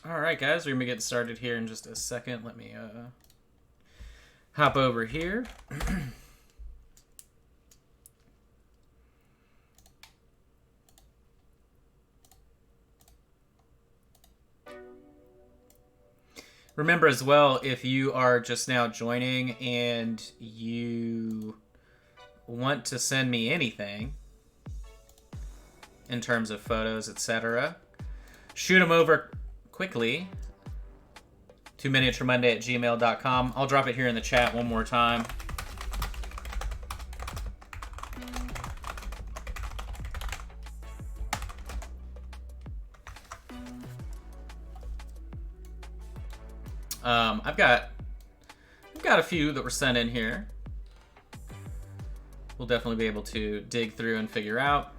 All right, guys, we're gonna get started here in just a second. Let me hop over here. Remember as well, if you are just now joining and you want to send me anything in terms of photos, etc., shoot them over quickly to miniaturemonday@gmail.com. I'll drop it here in the chat one more time. I've got a few that were sent in here. We'll definitely be able to dig through and figure out.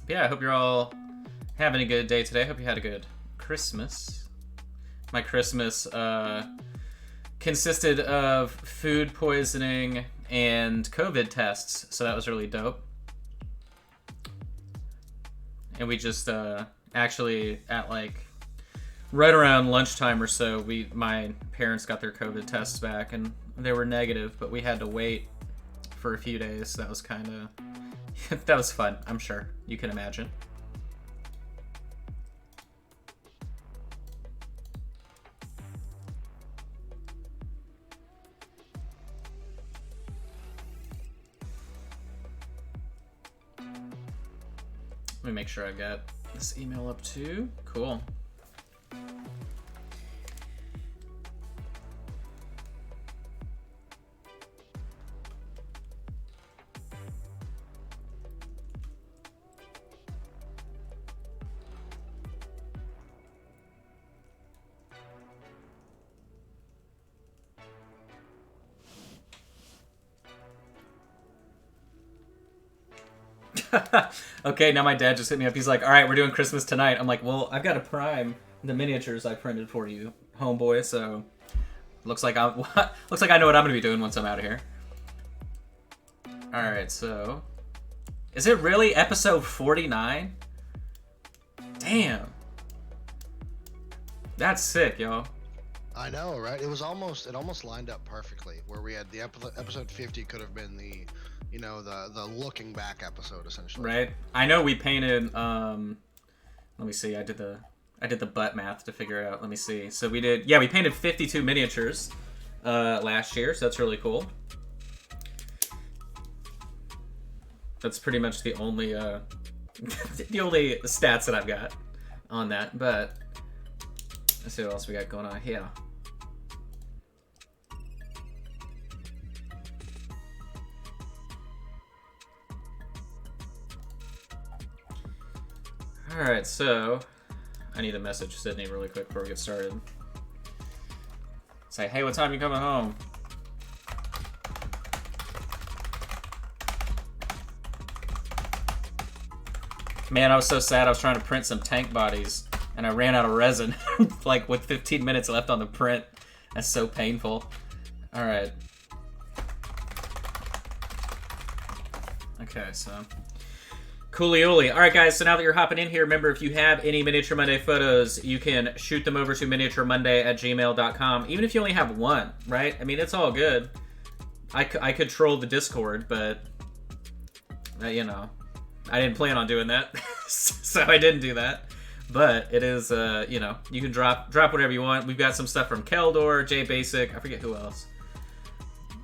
But yeah, I hope you're all having a good day today. I hope you had a good Christmas. My Christmas consisted of food poisoning and COVID tests, so that was really dope. And we just actually at like right around lunchtime or so, my parents got their COVID tests back and they were negative, but we had to wait for a few days. That was kind of that was fun, I'm sure. You can imagine. Let me make sure I got this email up too. Cool. Okay, now my dad just hit me up. He's like, all right, we're doing Christmas tonight. I'm like, well, I've got to prime the miniatures I printed for you, homeboy, so looks like I know what I'm going to be doing once I'm out of here. All right, so is it really episode 49? Damn. That's sick, yo. I know, right? It almost lined up perfectly where we had the episode 50 could have been the the looking back episode essentially. Right. I know we painted let me see. I did the butt math to figure out. Let me see. So we painted 52 miniatures last year, so that's really cool. That's pretty much the only the only stats that I've got on that, but let's see what else we got going on here. Alright, so I need to message Sydney really quick before we get started. Say, hey, what time are you coming home? Man, I was so sad. I was trying to print some tank bodies and I ran out of resin like with 15 minutes left on the print. That's so painful. Alright. Okay, so coolioly. All right, guys, so now that you're hopping in here, remember, if you have any Miniature Monday photos, you can shoot them over to miniaturemonday@gmail.com, even if you only have one, right? I mean, it's all good. I could troll the Discord, but, I didn't plan on doing that, so I didn't do that. But it is, you can drop whatever you want. We've got some stuff from Keldor, J Basic, I forget who else.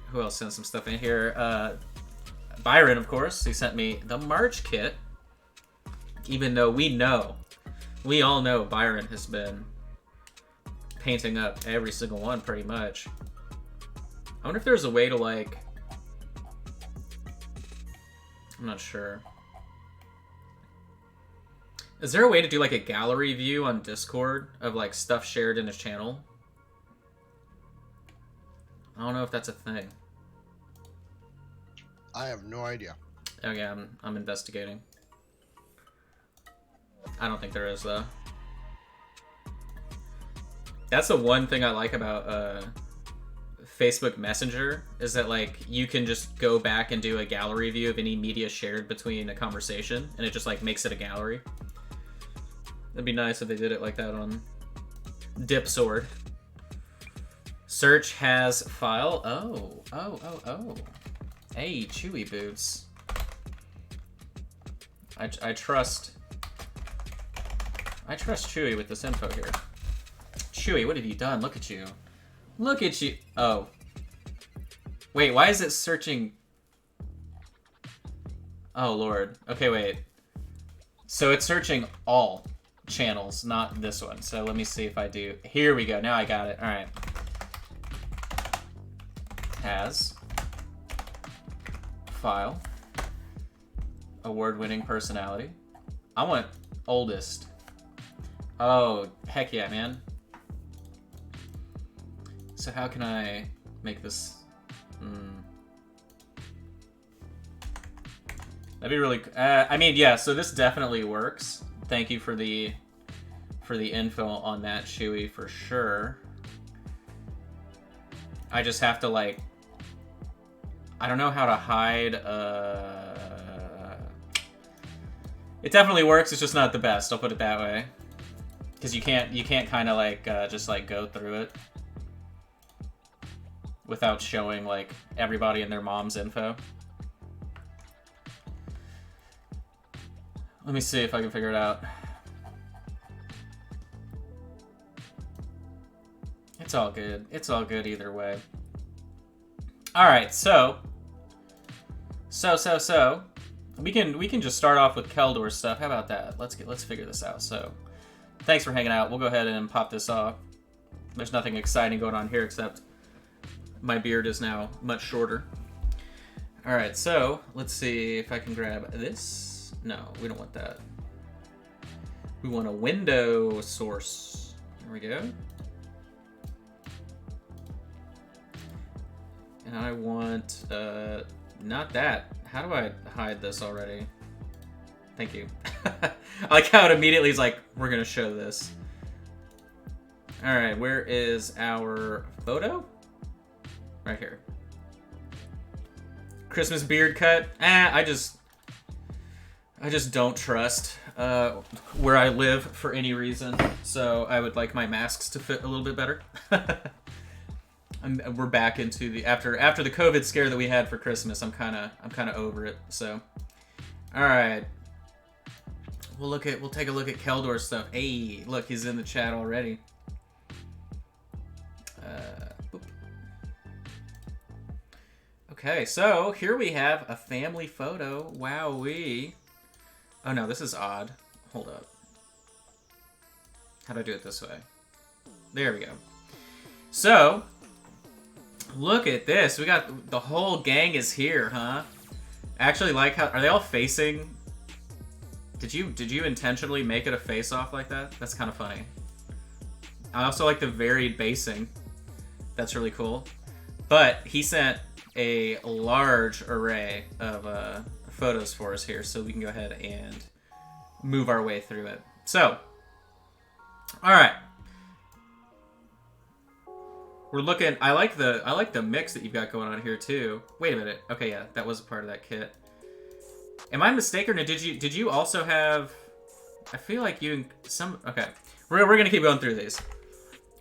Who else sent some stuff in here? Byron, of course, he sent me the March kit. Even though we all know Byron has been painting up every single one pretty much. I wonder if there's a way to I'm not sure. Is there a way to do like a gallery view on Discord of like stuff shared in his channel? I don't know if that's a thing. I have no idea. Okay, I'm investigating. I don't think there is though. That's the one thing I like about Facebook Messenger is that like you can just go back and do a gallery view of any media shared between a conversation, and it just like makes it a gallery. That'd be nice if they did it like that on Dip Sword. Search has file. Oh. Hey, Chewy boots. I trust Chewy with this info here. Chewy, what have you done? Look at you. Look at you. Oh. Wait, why is it searching? Oh, Lord. Okay, wait. So it's searching all channels, not this one. So let me see if I do. Here we go. Now I got it. All right. Has file. Award-winning personality. I want oldest. Oh, heck yeah, man. So how can I make this? That'd be really. I mean, yeah. So this definitely works. Thank you for the info on that, Chewy, for sure. I just have to like. I don't know how to hide. It definitely works. It's just not the best. I'll put it that way. Because you can't kind of like just like go through it without showing like everybody and their mom's info. Let me see if I can figure it out. It's all good. It's all good either way. All right, so we can just start off with Keldor stuff. How about that? Let's figure this out. So, thanks for hanging out. We'll go ahead and pop this off. There's nothing exciting going on here except my beard is now much shorter. All right, so let's see if I can grab this. No, we don't want that. We want a window source. There we go. And I want, not that. How do I hide this already? Thank you. I like how it immediately is like, we're going to show this. All right, where is our photo? Right here. Christmas beard cut. I just don't trust where I live for any reason. So I would like my masks to fit a little bit better. We're back into the after the COVID scare that we had for Christmas. I'm kind of over it. So, all right, we'll take a look at Keldor's stuff. Hey, look, he's in the chat already. Okay, so here we have a family photo. Wowee. Oh no, this is odd. Hold up. How do I do it this way? There we go. So. Look at this. We got the whole gang is here, huh? Actually, like how are they all facing? Did you intentionally make it a face-off like that? That's kind of funny. I also like the varied basing. That's really cool. But he sent a large array of photos for us here, so we can go ahead and move our way through it. So, all right. We're looking. I like the mix that you've got going on here too. Wait a minute. Okay, yeah, that was a part of that kit. Am I mistaken, or did you also have? I feel like you some. Okay, we're gonna keep going through these.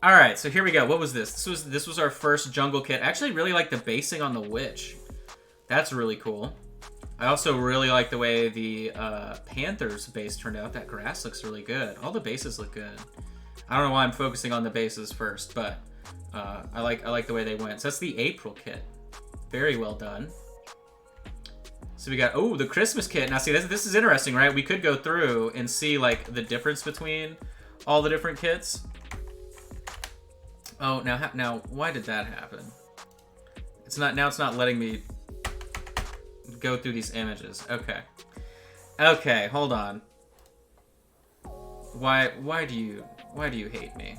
All right, so here we go. What was this? This was our first jungle kit. I actually really like the basing on the witch. That's really cool. I also really like the way the Panthers base turned out. That grass looks really good. All the bases look good. I don't know why I'm focusing on the bases first, but. I like the way they went. So that's the April kit. Very well done. So we got the Christmas kit. Now see this is interesting, right? We could go through and see like the difference between all the different kits. Oh, now why did that happen? It's not letting me go through these images. Okay, hold on. Why do you hate me?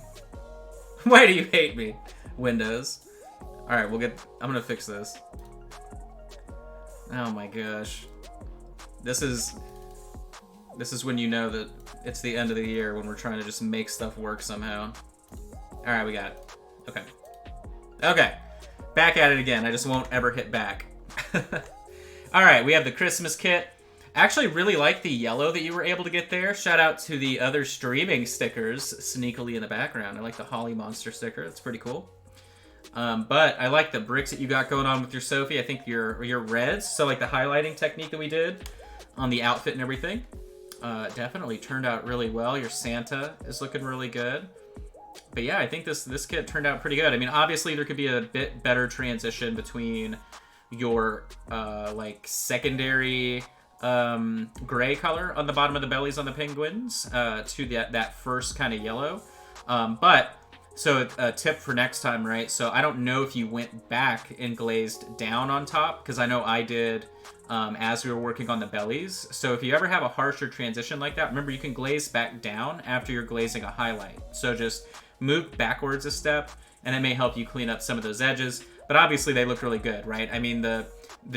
Why do you hate me, Windows? All right, I'm gonna fix this. Oh my gosh, this is when you know that it's the end of the year when we're trying to just make stuff work somehow. All right, we got it. Okay, back at it again. I just won't ever hit back. All right, we have the Christmas kit. Actually, really like the yellow that you were able to get there. Shout out to the other streaming stickers sneakily in the background. I like the Holly Monster sticker. That's pretty cool. But I like the bricks that you got going on with your Sophie. I think your reds, so like the highlighting technique that we did on the outfit and everything, definitely turned out really well. Your Santa is looking really good. But yeah, I think this kit turned out pretty good. I mean, obviously there could be a bit better transition between your like secondary gray color on the bottom of the bellies on the penguins to that first kind of yellow. But so a tip for next time, right? So I don't know if you went back and glazed down on top, because I know I did as we were working on the bellies. So if you ever have a harsher transition like that, remember you can glaze back down after you're glazing a highlight. So just move backwards a step, and that may help you clean up some of those edges. But obviously they look really good, right? I mean, the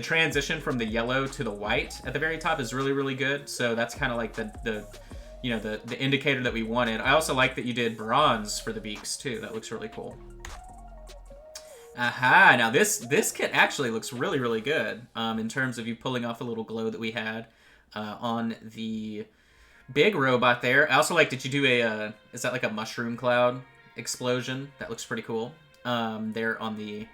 transition from the yellow to the white at the very top is really, really good. So that's kind of like the indicator that we wanted. I also like that you did bronze for the beaks too. That looks really cool. Aha! Now this kit actually looks really, really good in terms of you pulling off a little glow that we had on the big robot there. I also like that you do is that like a mushroom cloud explosion? That looks pretty cool. There on the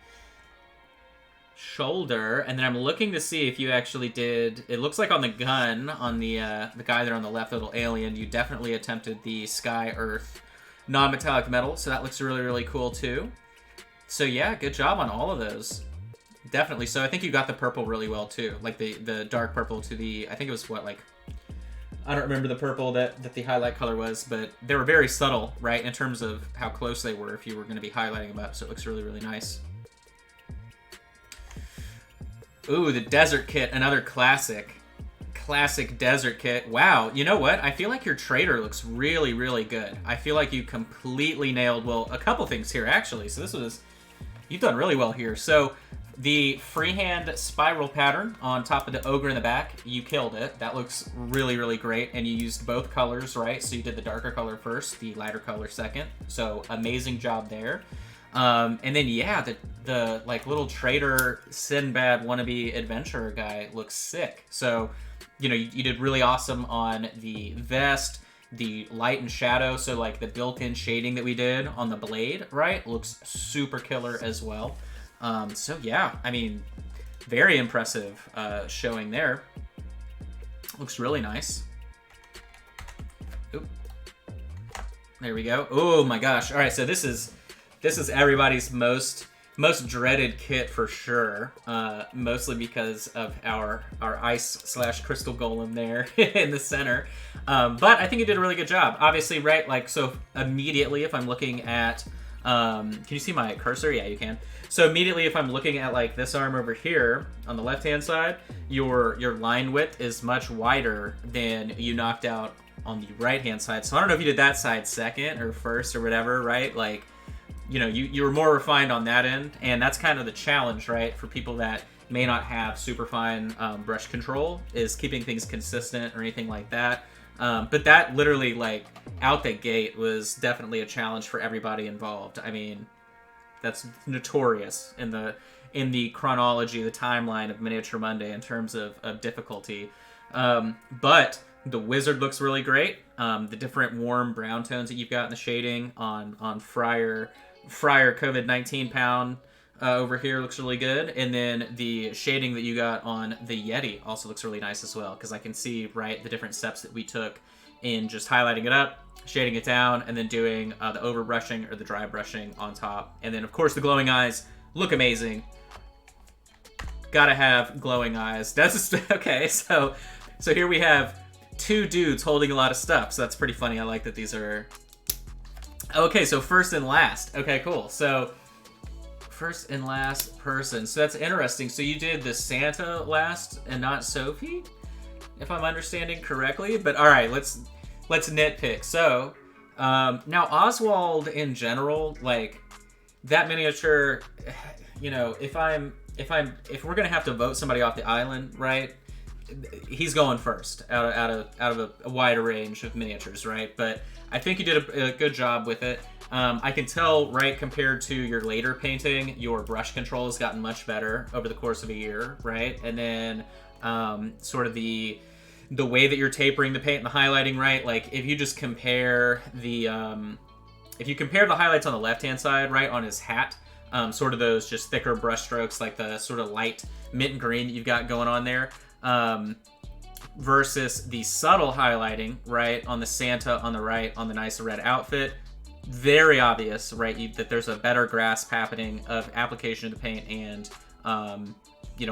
shoulder, and then I'm looking to see if you actually did. It looks like on the gun on the guy there on the left, little alien, you definitely attempted the Sky Earth non-metallic metal, so that looks really, really cool too. So yeah, good job on all of those. Definitely. So I think you got the purple really well too, like the dark purple to the, I think it was what, like, I don't remember the purple that the highlight color was, but they were very subtle, right, in terms of how close they were if you were going to be highlighting them up. So it looks really, really nice. Ooh, the desert kit, another classic desert kit. Wow, you know what? I feel like your trader looks really, really good. I feel like you completely nailed, well, a couple things here, actually. So you've done really well here. So the freehand spiral pattern on top of the ogre in the back, you killed it. That looks really, really great. And you used both colors, right? So you did the darker color first, the lighter color second. So amazing job there. And then, yeah, the like little trader Sinbad wannabe adventurer guy looks sick. So, you know, you did really awesome on the vest, the light and shadow. So like the built-in shading that we did on the blade, right? Looks super killer as well. So yeah, I mean, very impressive, showing there. Looks really nice. Oop. There we go. Oh my gosh. All right. So this is everybody's most dreaded kit for sure, mostly because of our ice/crystal golem there in the center. But I think you did a really good job. Obviously, right? Like, so immediately if I'm looking at, can you see my cursor? Yeah, you can. So immediately if I'm looking at like this arm over here on the left-hand side, your line width is much wider than you knocked out on the right-hand side. So I don't know if you did that side second or first or whatever, right? Like, you know, you were more refined on that end, and that's kind of the challenge, right, for people that may not have super fine brush control, is keeping things consistent or anything like that. But that literally, like, out the gate was definitely a challenge for everybody involved. I mean, that's notorious in the chronology, the timeline of Miniature Monday in terms of difficulty. But the wizard looks really great. The different warm brown tones that you've got in the shading on Friar COVID-19 pound over here looks really good. And then the shading that you got on the Yeti also looks really nice as well, because I can see, right, the different steps that we took in just highlighting it up, shading it down, and then doing the over brushing or the dry brushing on top. And then, of course, the glowing eyes look amazing. Gotta have glowing eyes. That's just, okay, so here we have two dudes holding a lot of stuff, so that's pretty funny. I like that these are... Okay, so first and last. Okay, cool. So first and last person. So that's interesting. So you did the Santa last and not Sophie, if I'm understanding correctly. But all right, let's nitpick. So now Oswald in general, like that miniature, you know, if we're gonna have to vote somebody off the island, right? He's going first out of a wider range of miniatures, right? But I think you did a good job with it. I can tell, right, compared to your later painting, your brush control has gotten much better over the course of a year, right? And then sort of the the way that you're tapering the paint and the highlighting, right? Like if you just compare the highlights on the left-hand side, right, on his hat, sort of those just thicker brush strokes, like the sort of light mint green that you've got going on there, versus the subtle highlighting, right, on the Santa on the right, on the nice red outfit. Very obvious, right, that there's a better grasp happening of application of the paint and,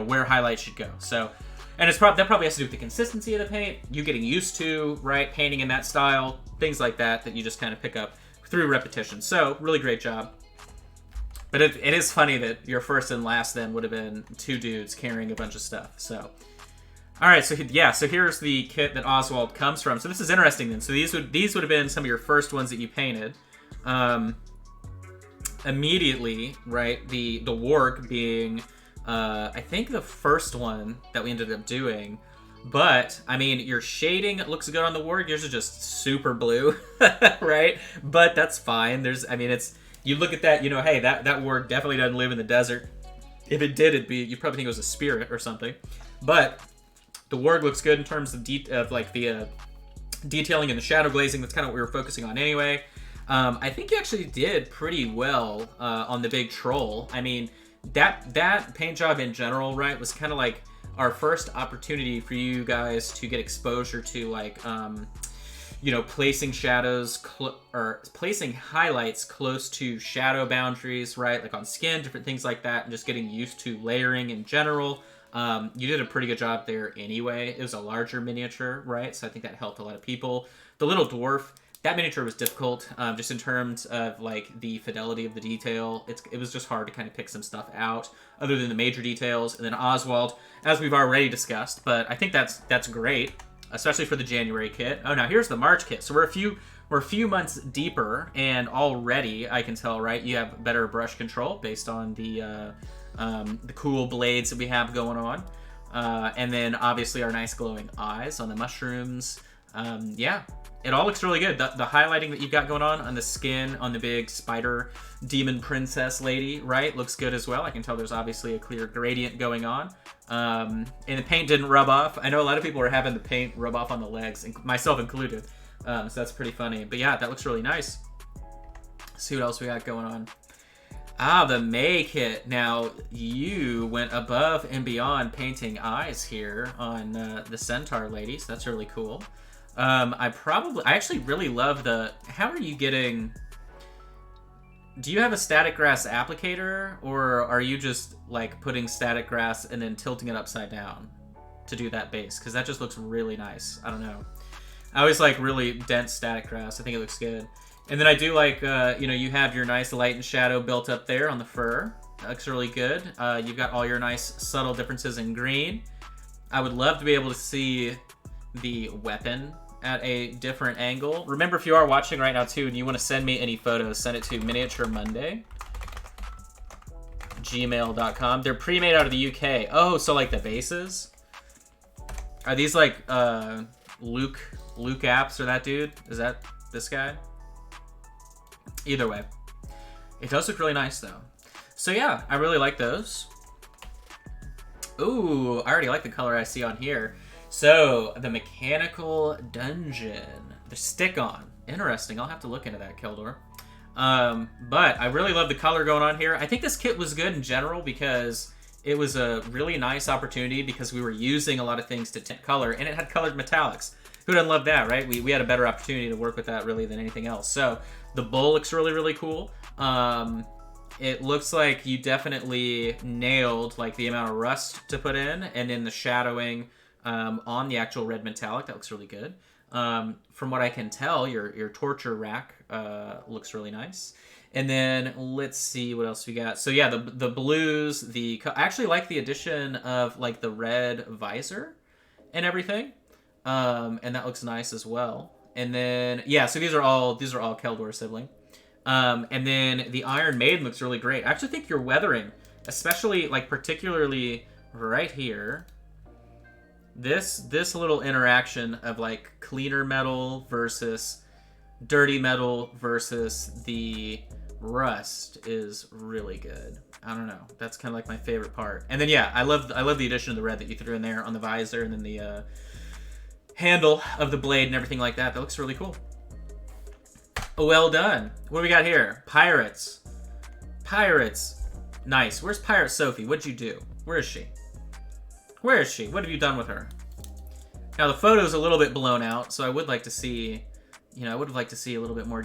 where highlights should go. So, and that probably has to do with the consistency of the paint, you getting used to, right, painting in that style, things like that you just kind of pick up through repetition. So, really great job. But it is funny that your first and last then would have been two dudes carrying a bunch of stuff. So, all right, so here's the kit that Oswald comes from. So this is interesting then. So these would have been some of your first ones that you painted. Immediately, right, the warg being, I think the first one that we ended up doing. But, I mean, your shading looks good on the warg. Yours is just super blue, right? But that's fine. You look at that, hey, that warg definitely doesn't live in the desert. If it did, you'd probably think it was a spirit or something. But the warg looks good in terms of the detailing and the shadow glazing. That's kind of what we were focusing on anyway. I think you actually did pretty well on the big troll. I mean, that paint job in general, right, was kind of like our first opportunity for you guys to get exposure to, like, placing shadows or placing highlights close to shadow boundaries, right, like on skin, different things like that, and just getting used to layering in general. You did a pretty good job there anyway. It was a larger miniature, right? So I think that helped a lot of people. The little dwarf, that miniature was difficult, just in terms of like the fidelity of the detail. It was just hard to kind of pick some stuff out, other than the major details. And then Oswald, as we've already discussed, but I think that's great, especially for the January kit. Oh, now here's the March kit. So we're a few months deeper, and already I can tell, right, you have better brush control based on the cool blades that we have going on, and then obviously our nice glowing eyes on the mushrooms. Yeah, it all looks really good. The highlighting that you've got going on the skin on the big spider demon princess lady, right, looks good as well. I can tell there's obviously a clear gradient going on, and the paint didn't rub off. I know a lot of people are having the paint rub off on the legs, myself included, so that's pretty funny. But yeah, that looks really nice. Let's see what else we got going on. The May kit. Now, you went above and beyond painting eyes here on the Centaur lady, so that's really cool. I actually really love how are you getting... Do you have a static grass applicator, or are you just, like, putting static grass and then tilting it upside down to do that base? Because that just looks really nice. I don't know. I always like really dense static grass. I think it looks good. And then I do like, you have your nice light and shadow built up there on the fur. That looks really good. You've got all your nice subtle differences in green. I would love to be able to see the weapon at a different angle. Remember, if you are watching right now too and you want to send me any photos, send it to miniaturemonday@gmail.com. They're pre-made out of the UK. Oh, so like the bases? Are these like Luke apps or that dude? Is that this guy? Either way, it does look really nice though. So yeah, I really like those. Ooh, I already like the color I see on here. So the mechanical dungeon, the stick-on, interesting. I'll have to look into that, Keldor. But I really love the color going on here. I think this kit was good in general because it was a really nice opportunity because we were using a lot of things to tint color, and it had colored metallics. Who doesn't love that, right? We had a better opportunity to work with that really than anything else. So the bull looks really, really cool. It looks like you definitely nailed like the amount of rust to put in, and then the shadowing on the actual red metallic. That looks really good. From what I can tell, your torture rack looks really nice. And then let's see what else we got. So yeah, the blues. I actually like the addition of like the red visor and everything. And that looks nice as well. And then yeah, so these are all Keldor sibling. And then the Iron Maiden looks really great. I actually think your weathering, especially like particularly right here, this little interaction of like cleaner metal versus dirty metal versus the rust is really good. I don't know. That's kind of like my favorite part. And then yeah, I love the addition of the red that you threw in there on the visor, and then handle of the blade and everything like that. That looks really cool. Well done. What do we got here? Pirates. Pirates. Nice. Where's Pirate Sophie? What'd you do? Where is she? Where is she? What have you done with her? Now, the photo's a little bit blown out, so I would like to see, you know, I would have liked to see a little bit more,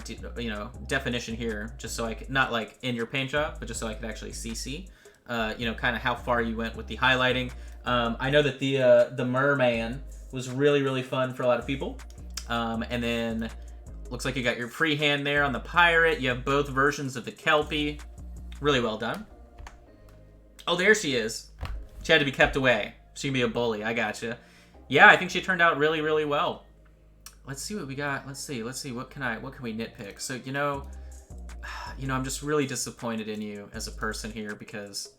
definition here, just so I could, not like in your paint job, but just so I could actually see, kind of how far you went with the highlighting. I know that the merman was really, really fun for a lot of people. And then looks like you got your freehand there on the pirate. You have both versions of the Kelpie. Really well done. Oh, there she is. She had to be kept away. She can be a bully. I gotcha. Yeah, I think she turned out really, really well. Let's see what we got. Let's see. What can we nitpick? So, I'm just really disappointed in you as a person here because,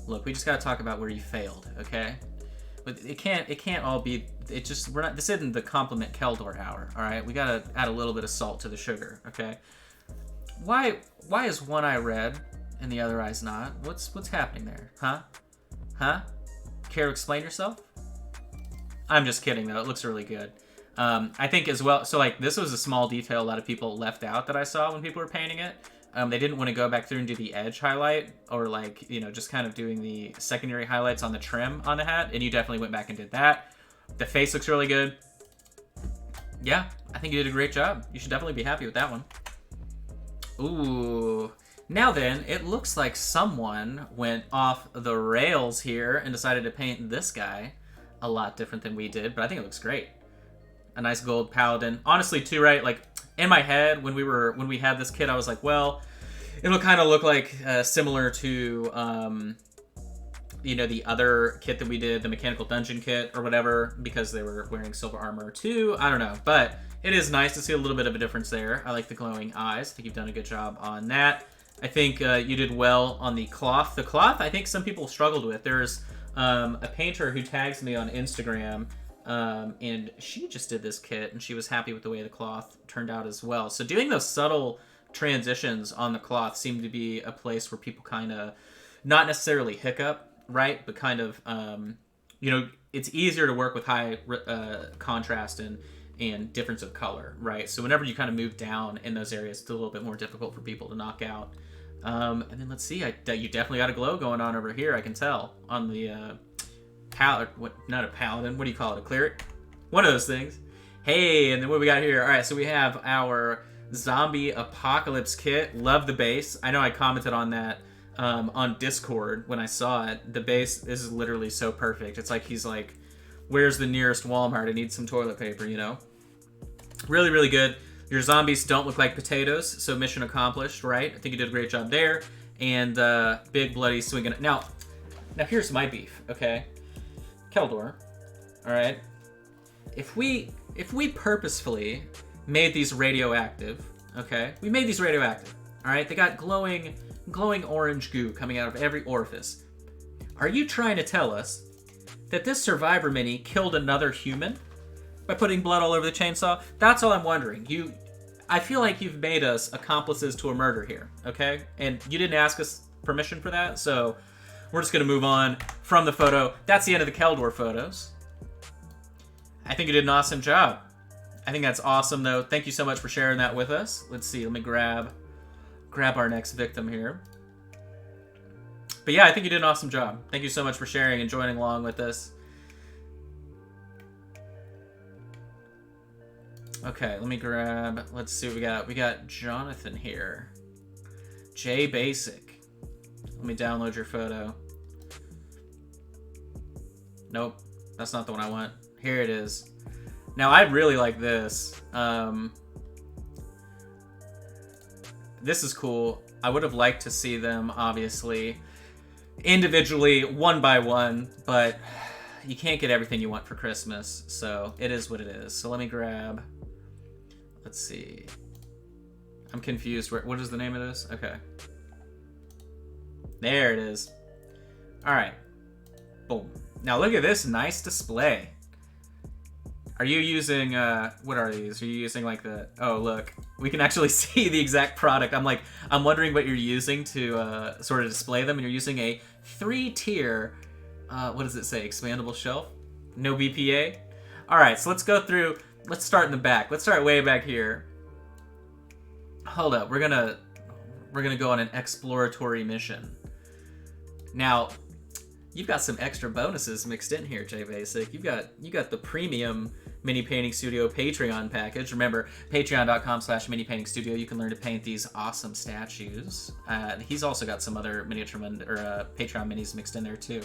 look, we just got to talk about where you failed, okay? But it can't all be, this isn't the compliment Keldor hour, all right? We got to add a little bit of salt to the sugar, okay? Why is one eye red and the other eye's not? What's happening there? Huh? Care to explain yourself? I'm just kidding, though. It looks really good. I think as well, so like this was a small detail a lot of people left out that I saw when people were painting it. They didn't want to go back through and do the edge highlight or like, just kind of doing the secondary highlights on the trim on the hat. And you definitely went back and did that. The face looks really good. Yeah, I think you did a great job. You should definitely be happy with that one. Ooh. Now then, it looks like someone went off the rails here and decided to paint this guy a lot different than we did, but I think it looks great. A nice gold paladin. Honestly, too, right? Like, in my head, when we had this kit, I was like, well, it'll kind of look like similar to, the other kit that we did, the mechanical dungeon kit or whatever, because they were wearing silver armor too. I don't know, but it is nice to see a little bit of a difference there. I like the glowing eyes. I think you've done a good job on that. I think you did well on the cloth. The cloth, I think some people struggled with. There's a painter who tags me on Instagram, and she just did this kit, and she was happy with the way the cloth turned out as well. So doing those subtle transitions on the cloth seemed to be a place where people kind of, not necessarily hiccup, right? But kind of, it's easier to work with high contrast and difference of color, right? So whenever you kind of move down in those areas, it's a little bit more difficult for people to knock out. And then let's see, you definitely got a glow going on over here, I can tell, on the not a paladin, what do you call it, a cleric? One of those things. Hey, and then what we got here? All right, so we have our zombie apocalypse kit. Love the base. I know I commented on that on Discord when I saw it. The base is literally so perfect. It's like he's like, where's the nearest Walmart? I need some toilet paper, Really, really good. Your zombies don't look like potatoes, so mission accomplished, right? I think you did a great job there. And big bloody swinging. Now here's my beef, okay? Keldor, all right? If we purposefully made these radioactive, okay? We made these radioactive, all right? They got glowing orange goo coming out of every orifice. Are you trying to tell us that this Survivor mini killed another human by putting blood all over the chainsaw? That's all I'm wondering. I feel like you've made us accomplices to a murder here, okay? And you didn't ask us permission for that, so we're just going to move on from the photo. That's the end of the Keldor photos. I think you did an awesome job. I think that's awesome, though. Thank you so much for sharing that with us. Let's see. Let me grab our next victim here. But yeah, I think you did an awesome job. Thank you so much for sharing and joining along with us. Okay, let me grab... Let's see what we got. We got Jonathan here. J Basic. Let me download your photo. Nope, that's not the one I want. Here it is. Now, I really like this. This is cool. I would have liked to see them, obviously, individually, one by one, but you can't get everything you want for Christmas, so it is what it is. So let me grab... Let's see. I'm confused. What is the name of this? Okay. There it is. All right. Boom. Now look at this nice display. Are you using, what are these? Are you using like the, oh look, we can actually see the exact product. I'm wondering what you're using to sort of display them. And you're using a 3-tier, what does it say? Expandable shelf? No BPA? All right, so let's go through. Let's start in the back. Let's start way back here. Hold up, we're gonna go on an exploratory mission. Now, you've got some extra bonuses mixed in here, Jay Basic. You got the premium Mini Painting Studio Patreon package. Remember, patreon.com/minipaintingstudio. You can learn to paint these awesome statues. He's also got some other Patreon minis mixed in there too.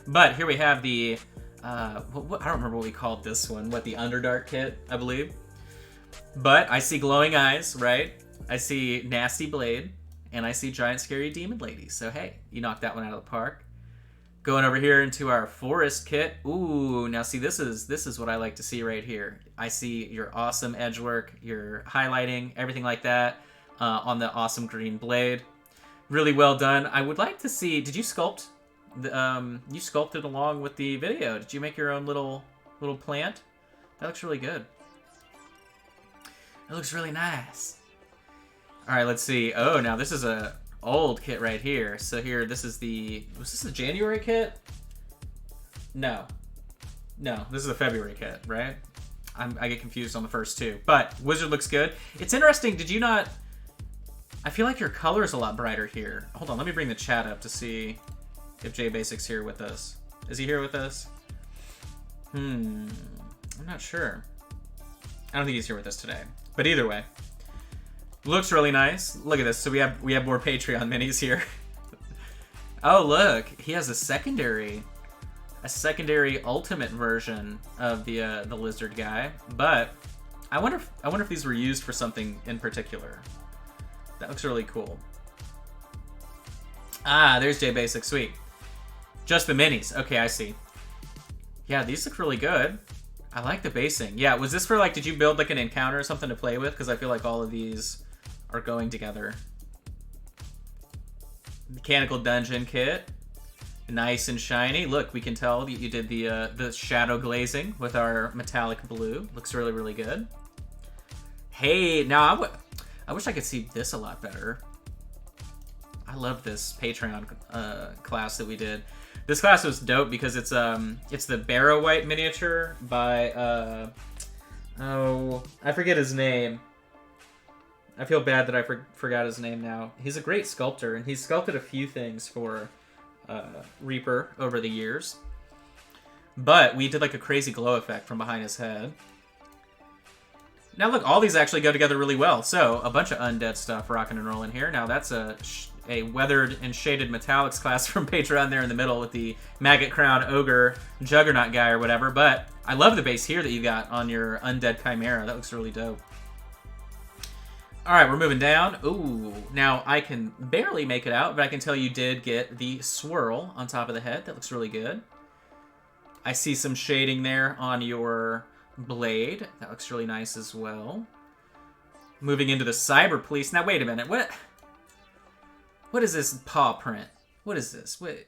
But here we have the I don't remember what we called this one. What, the Underdark kit, I believe. But I see glowing eyes, right? I see nasty blade, and I see giant scary demon lady. So hey, you knocked that one out of the park. Going over here into our forest kit. Ooh, now see, this is what I like to see right here. I see your awesome edge work, your highlighting, everything like that on the awesome green blade. Really well done. I would like to see, did you sculpt? You sculpted along with the video. Did you make your own little plant? That looks really good. It looks really nice. All right, let's see. Oh, now this is a old kit right here. So here, was this the January kit? No, this is the February kit, right? I get confused on the first two, but Wizard looks good. It's interesting. Did you not? I feel like your color is a lot brighter here. Hold on, let me bring the chat up to see if Jay Basic's here with us. Is he here with us? I'm not sure. I don't think he's here with us today. But either way, looks really nice. Look at this. So we have more Patreon minis here. Oh, look, he has a secondary ultimate version of the lizard guy. But I wonder if these were used for something in particular. That looks really cool. Ah, there's Jay Basic. Sweet. Just the minis. Okay, I see. Yeah, these look really good. I like the basing. Yeah, was this for, like, did you build, like, an encounter or something to play with? Because I feel like all of these are going together. Mechanical Dungeon kit. Nice and shiny. Look, we can tell you did the shadow glazing with our metallic blue. Looks really, really good. Hey, now I wish I could see this a lot better. I love this Patreon class that we did. This class was dope because it's the Barrow White miniature by oh, I forget his name. I feel bad that I forgot his name now. He's a great sculptor, and he's sculpted a few things for Reaper over the years. But we did like a crazy glow effect from behind his head. Now look, all these actually go together really well. So a bunch of undead stuff rocking and rolling here. Now that's a weathered and shaded metallics class from Patreon there in the middle with the Maggot Crown Ogre Juggernaut guy or whatever. But I love the base here that you got on your undead Chimera. That looks really dope. All right, we're moving down. Ooh, now I can barely make it out, but I can tell you did get the swirl on top of the head. That looks really good. I see some shading there on your blade. That looks really nice as well. Moving into the Cyber Police. Now, wait a minute. What is this paw print? What is this? What,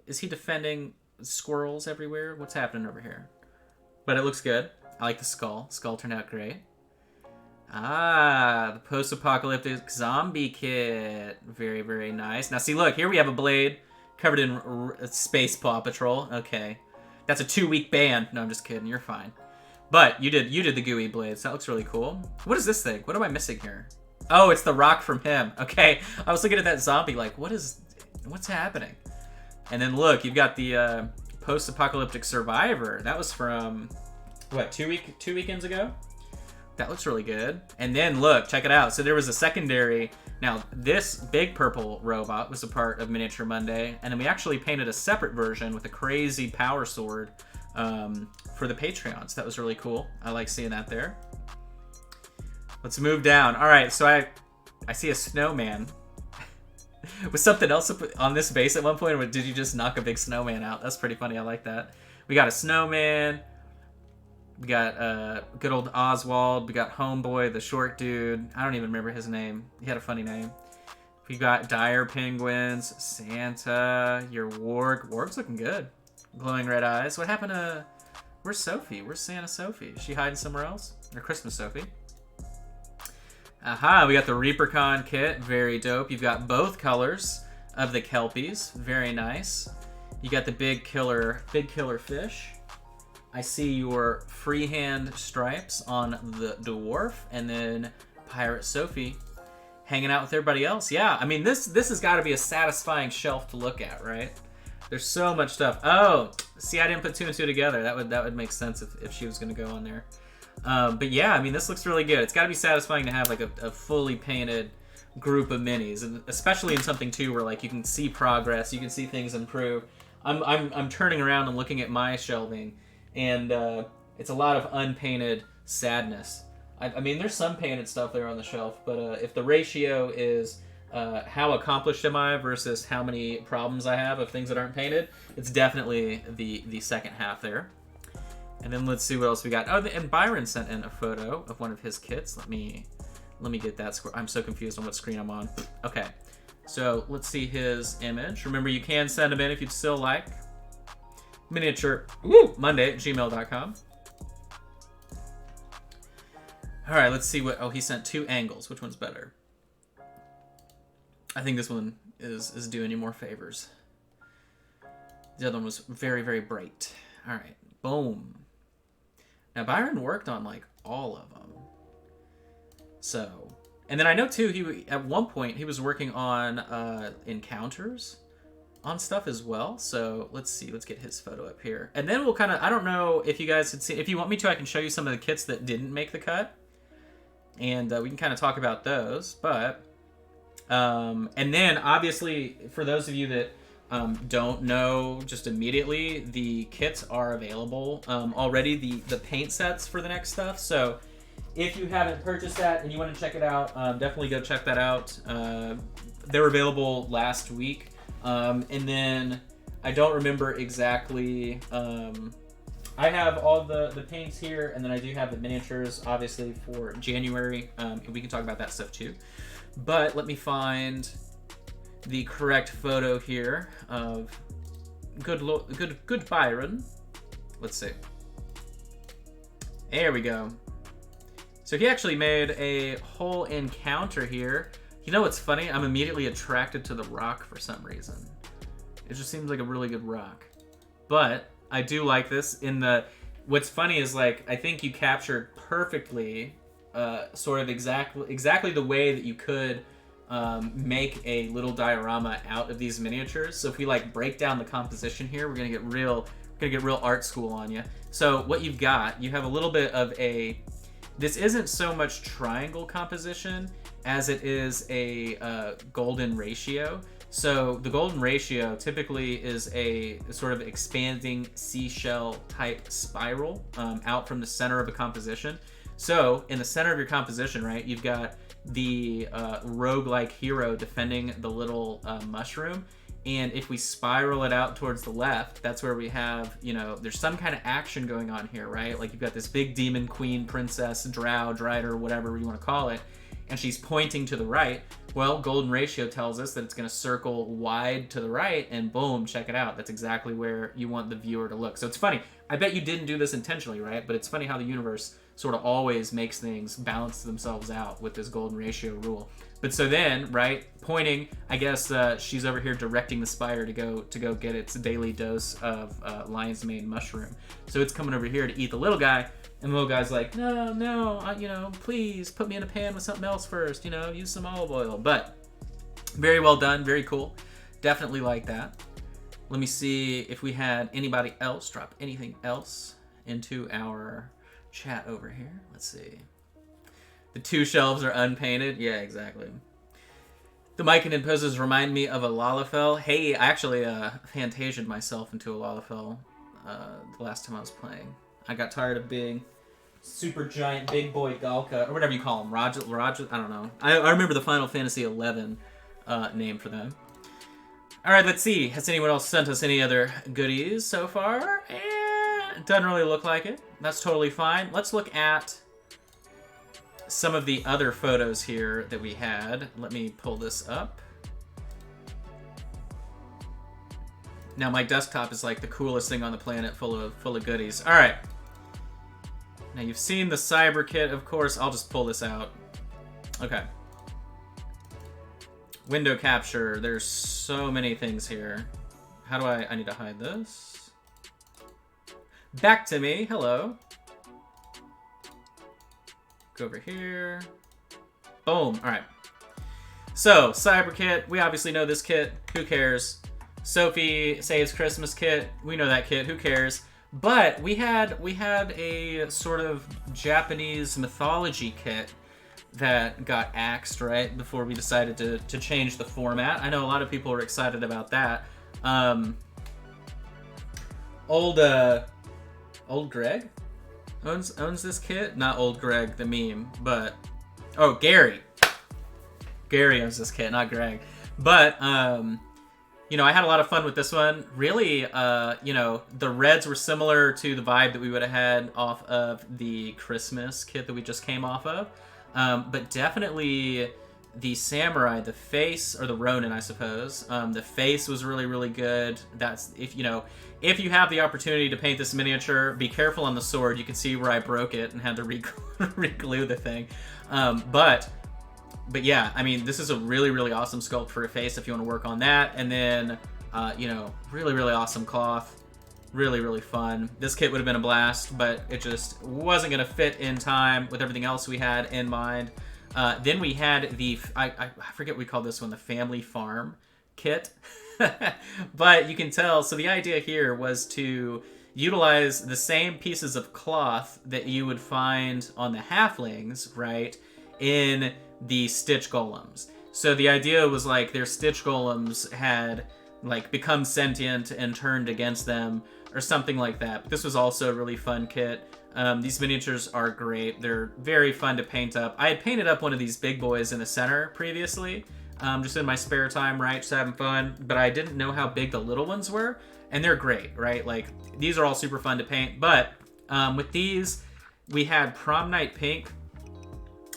is he defending squirrels everywhere? What's happening over here? But it looks good. I like the skull. Skull turned out great. Ah, the post-apocalyptic zombie kit. Very, very nice. Now, see, look. Here we have a blade covered in Space Paw Patrol. Okay. That's a 2-week ban. No, I'm just kidding. You're fine. But you did the gooey blades. That looks really cool. What is this thing? What am I missing here? Oh, it's the rock from him. Okay. I was looking at that zombie like, what's happening? And then look, you've got the post-apocalyptic survivor. That was from, what, two weekends ago? That looks really good. And then look, check it out. So there was a secondary. Now, this big purple robot was a part of Miniature Monday. And then we actually painted a separate version with a crazy power sword for the Patreons. That was really cool. I like seeing that there. Let's move down. All right, so I see a snowman. Was something else on this base at one point, or did you just knock a big snowman out? That's pretty funny. I like that. We got a snowman. We got good old Oswald. We got Homeboy, the short dude. I don't even remember his name. He had a funny name. We got dire penguins, Santa, your warg. Warg's looking good. Glowing red eyes. What happened to... Where's Sophie? Where's Santa Sophie? Is she hiding somewhere else? Or Christmas Sophie? Aha, we got the Reapercon kit. Very dope. You've got both colors of the Kelpies. Very nice. You got the big killer fish. I see your freehand stripes on the dwarf, and then Pirate Sophie hanging out with everybody else. Yeah, I mean, this has got to be a satisfying shelf to look at, right? There's so much stuff. Oh, see, I didn't put two and two together. That would make sense if she was going to go on there. But yeah, I mean, this looks really good. It's got to be satisfying to have like a fully painted group of minis, and especially in something too where like you can see progress, you can see things improve. I'm turning around and looking at my shelving, and it's a lot of unpainted sadness. I mean, there's some painted stuff there on the shelf, but if the ratio is how accomplished am I versus how many problems I have of things that aren't painted, it's definitely the second half there. And then let's see what else we got. Oh, and Byron sent in a photo of one of his kits. Let me get that score. I'm so confused on what screen I'm on. Okay, so let's see his image. Remember, you can send them in if you'd still like. Miniature Monday at gmail.com. All right, let's see what... Oh, he sent two angles. Which one's better? I think this one is doing you more favors. The other one was very, very bright. All right, boom. Now, Byron worked on, like, all of them. So... And then I know, too, at one point, he was working on encounters on stuff as well. So let's see. Let's get his photo up here. And then we'll kind of... I don't know if you guys had seen... If you want me to, I can show you some of the kits that didn't make the cut. And we can kind of talk about those, but and then obviously for those of you that don't know just immediately, the kits are available already, the paint sets for the next stuff. So if you haven't purchased that and you want to check it out, definitely go check that out. They were available last week, and then I don't remember exactly. I have all the paints here, and then I do have the miniatures, obviously, for January. We can talk about that stuff, too. But let me find the correct photo here of good Byron. Let's see. There we go. So he actually made a whole encounter here. You know what's funny? I'm immediately attracted to the rock for some reason. It just seems like a really good rock. But... I do like this. What's funny is, like, I think you captured perfectly sort of exactly the way that you could make a little diorama out of these miniatures. So if we like break down the composition here, we're gonna get real art school on you. So what you have a little bit of this isn't so much triangle composition as it is a golden ratio. So the golden ratio typically is a sort of expanding seashell type spiral out from the center of a composition. So in the center of your composition, right, you've got the roguelike hero defending the little mushroom. And if we spiral it out towards the left, that's where we have, there's some kind of action going on here, right? Like you've got this big demon queen, princess, drow, drider, whatever you want to call it. And she's pointing to the right. Well, golden ratio tells us that it's going to circle wide to the right, and boom, check it out. That's exactly where you want the viewer to look. So it's funny. I bet you didn't do this intentionally, right? But it's funny how the universe sort of always makes things balance themselves out with this golden ratio rule. But so then, right, pointing, I guess she's over here directing the spire to go get its daily dose of lion's mane mushroom. So it's coming over here to eat the little guy. And the little guy's like, no, please put me in a pan with something else first, use some olive oil. But very well done, very cool. Definitely like that. Let me see if we had anybody else drop anything else into our chat over here. Let's see. The two shelves are unpainted. Yeah, exactly. The Myconid poses remind me of a Lalafell. Hey, I actually Fantasia'd myself into a Lalafell the last time I was playing. I got tired of being super giant big boy Galka, or whatever you call them. Raja, I don't know. I remember the Final Fantasy XI name for them. All right, let's see. Has anyone else sent us any other goodies so far? It doesn't really look like it. That's totally fine. Let's look at some of the other photos here that we had. Let me pull this up. Now my desktop is like the coolest thing on the planet, full of goodies. All right. Now you've seen the cyber kit, of course. I'll just pull this out. Okay. Window capture. There's so many things here. How do I need to hide this? back to me. Hello. Go over here. Boom. All right. So, Cyber Kit. We obviously know this kit. Who cares? Sophie Saves Christmas kit. We know that kit. Who cares? But we had a sort of Japanese mythology kit that got axed right before we decided to change the format. I know a lot of people are excited about that. Old Greg owns this kit. Not Old Greg the meme, but Gary. Gary owns this kit, not Greg. But I had a lot of fun with this one. Really, the reds were similar to the vibe that we would have had off of the Christmas kit that we just came off of. But definitely the samurai, the face, or the Ronin, I suppose. The face was really, really good. That's if you have the opportunity to paint this miniature, be careful on the sword. You can see where I broke it and had to re-glue the thing. But yeah, I mean, this is a really, really awesome sculpt for a face if you want to work on that. And then, really, really awesome cloth. Really, really fun. This kit would have been a blast, but it just wasn't going to fit in time with everything else we had in mind. Then we had I forget what we called this one, the Family Farm kit. But you can tell, so the idea here was to utilize the same pieces of cloth that you would find on the halflings, right, in the Stitch Golems. So the idea was like their Stitch Golems had like become sentient and turned against them or something like that. But this was also a really fun kit. These miniatures are great. They're very fun to paint up. I had painted up one of these big boys in the center previously, just in my spare time, right? Just having fun. But I didn't know how big the little ones were. And they're great, right? Like, these are all super fun to paint. But with these, we had Prom Night Pink.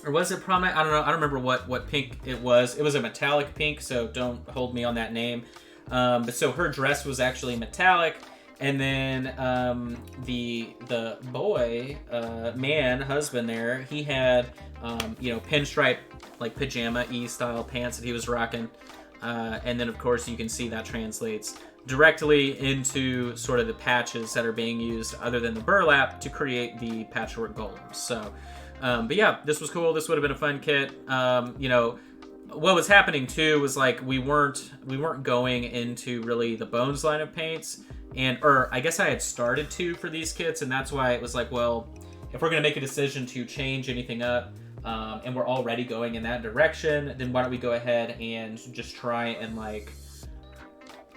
Or was it Prom Night? I don't know. I don't remember what pink it was. It was a metallic pink, so don't hold me on that name. But so her dress was actually metallic. And then the boy, husband there, he had, pinstripe, like pajama-y style pants that he was rocking. And then, of course, you can see that translates directly into sort of the patches that are being used other than the burlap to create the patchwork golems. So, but yeah, this was cool. This would have been a fun kit. What was happening too was like we weren't going into really the Bones line of paints, or I guess I had started to for these kits, and that's why it was like, well, if we're gonna make a decision to change anything up, and we're already going in that direction, then why don't we go ahead and just try and like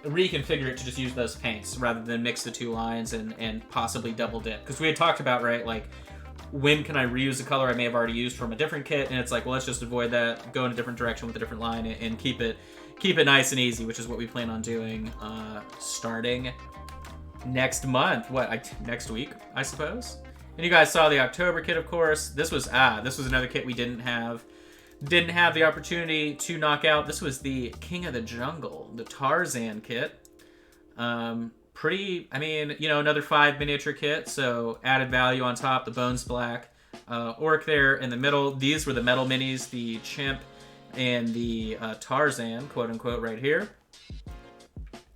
reconfigure it to just use those paints rather than mix the two lines and possibly double dip, because we had talked about, right, like, when can I reuse a color I may have already used from a different kit? And it's like, well, let's just avoid that, go in a different direction with a different line, and keep it nice and easy, which is what we plan on doing starting next month. Next week, I suppose. And you guys saw the October kit, of course. This was another kit we didn't have the opportunity to knock out. This was the King of the Jungle, the Tarzan kit. Another 5 miniature kit, so added value on top. The Bones Black orc there in the middle. These were the metal minis, the Chimp and the Tarzan, quote unquote, right here.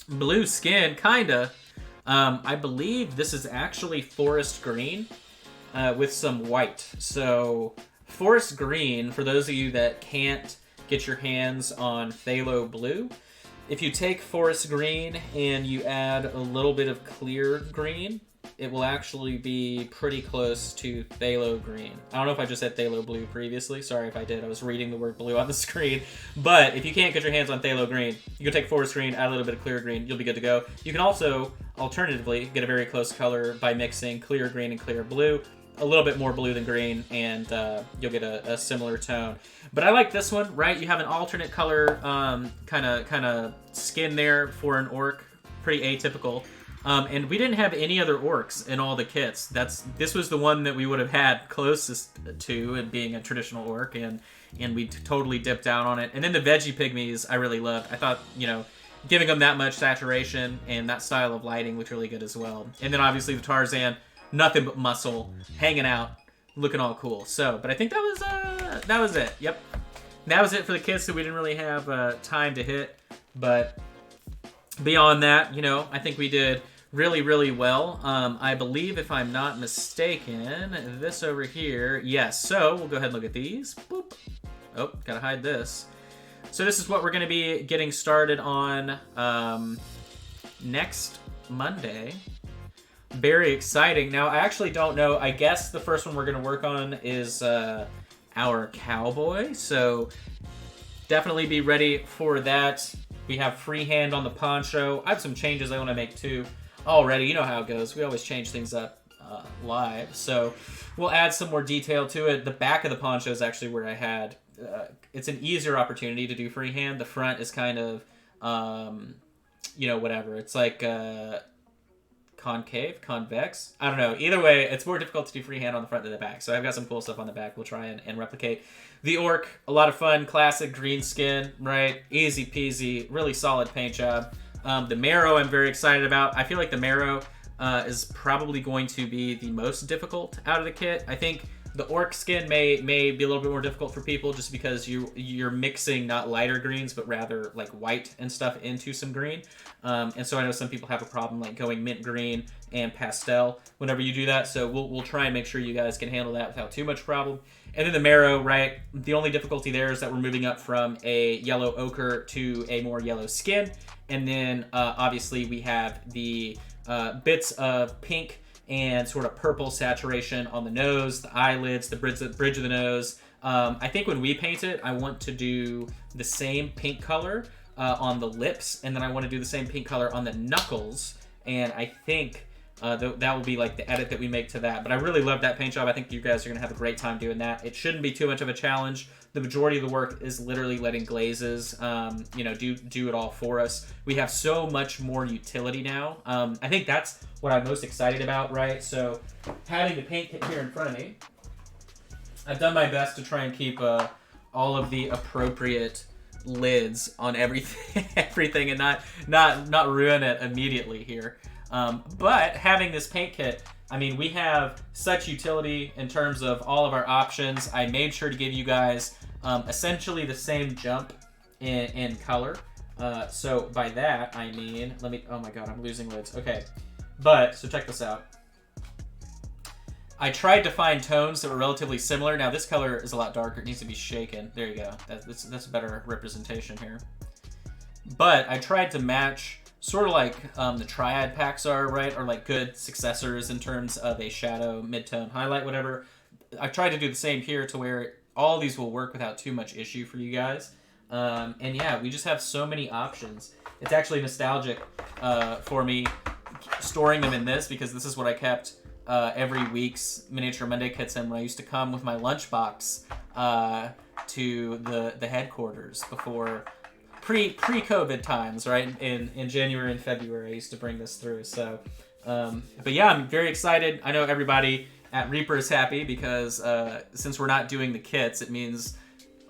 Blue skin, kinda. I believe this is actually forest green with some white. So forest green, for those of you that can't get your hands on phthalo blue, if you take forest green and you add a little bit of clear green, it will actually be pretty close to phthalo green. I don't know if I just said phthalo blue previously. Sorry if I did. I was reading the word blue on the screen. But if you can't get your hands on phthalo green, you can take forest green, add a little bit of clear green, you'll be good to go. You can also, alternatively, get a very close color by mixing clear green and clear blue. A little bit more blue than green, and you'll get a similar tone. But I like this one, right? You have an alternate color kind of skin there for an orc. Pretty atypical. And we didn't have any other orcs in all the kits. This was the one that we would have had closest to it being a traditional orc, and we totally dipped out on it. And then the veggie pygmies I really loved. I thought, giving them that much saturation and that style of lighting looked really good as well. And then obviously the Tarzan, nothing but muscle, hanging out, looking all cool. So, but I think that was it. Yep. That was it for the kits that we didn't really have time to hit. But beyond that, I think we did really, really well. I believe, if I'm not mistaken, this over here, yes. So we'll go ahead and look at these. Boop. Oh, gotta hide this. So this is what we're going to be getting started on next Monday. Very exciting. Now, I actually don't know. I guess the first one we're going to work on is our cowboy. So definitely be ready for that. We have freehand on the poncho. I have some changes I want to make too already. You know how it goes. We always change things up live. So we'll add some more detail to it. The back of the poncho is actually where I had... it's an easier opportunity to do freehand. The front is kind of, whatever. It's like concave, convex. I don't know. Either way, it's more difficult to do freehand on the front than the back. So I've got some cool stuff on the back. We'll try and replicate. The orc, a lot of fun. Classic green skin, right? Easy peasy. Really solid paint job. The marrow I'm very excited about. I feel like the marrow is probably going to be the most difficult out of the kit. I think the orc skin may be a little bit more difficult for people just because you're mixing not lighter greens but rather like white and stuff into some green. And so I know some people have a problem like going mint green and pastel whenever you do that. So we'll try and make sure you guys can handle that without too much problem. And then the marrow, right? The only difficulty there is that we're moving up from a yellow ochre to a more yellow skin. And then obviously we have the bits of pink and sort of purple saturation on the nose, the eyelids, the bridge of the nose. I think when we paint it, I want to do the same pink color on the lips, and then I want to do the same pink color on the knuckles, and I think that will be like the edit that we make to that. But I really love that paint job. I think you guys are going to have a great time doing that. It shouldn't be too much of a challenge. The majority of the work is literally letting glazes, do it all for us. We have so much more utility now. I think that's what I'm most excited about, right? So having the paint kit here in front of me, I've done my best to try and keep all of the appropriate lids on everything, and not ruin it immediately here. But having this paint kit, I mean, we have such utility in terms of all of our options. I made sure to give you guys essentially the same jump in color. So by that, I mean, oh my god, I'm losing lids. Okay, so check this out. I tried to find tones that were relatively similar. Now this color is a lot darker. It needs to be shaken. There you go. That's a better representation here. But I tried to match sort of like the triad packs are, right? Or like good successors in terms of a shadow, mid-tone, highlight, whatever. I've tried to do the same here to where all these will work without too much issue for you guys. And yeah, we just have so many options. It's actually nostalgic for me storing them in this because this is what I kept every week's Miniature Monday kits in when I used to come with my lunchbox to the headquarters before pre-COVID times, right? In January and February, I used to bring this through. So, but yeah, I'm very excited. I know everybody at Reaper is happy because since we're not doing the kits, it means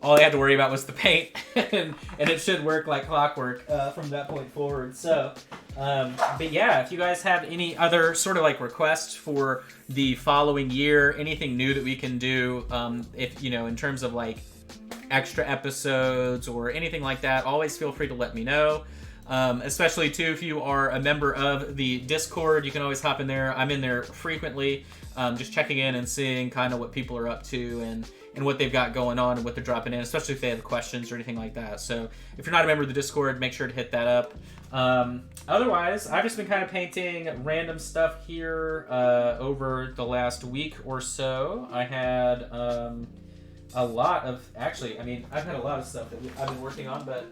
all I had to worry about was the paint, and it should work like clockwork from that point forward. So, but yeah, if you guys have any other sort of like requests for the following year, anything new that we can do, if in terms of like extra episodes or anything like that, always feel free to let me know. Especially too, if you are a member of the Discord, you can always hop in there. I'm in there frequently, just checking in and seeing kind of what people are up to and what they've got going on and what they're dropping in, especially if they have questions or anything like that. So if you're not a member of the Discord, make sure to hit that up. Otherwise, I've just been kind of painting random stuff here over the last week or so. I had a lot of, actually, I mean, I've had a lot of stuff that I've been working on, but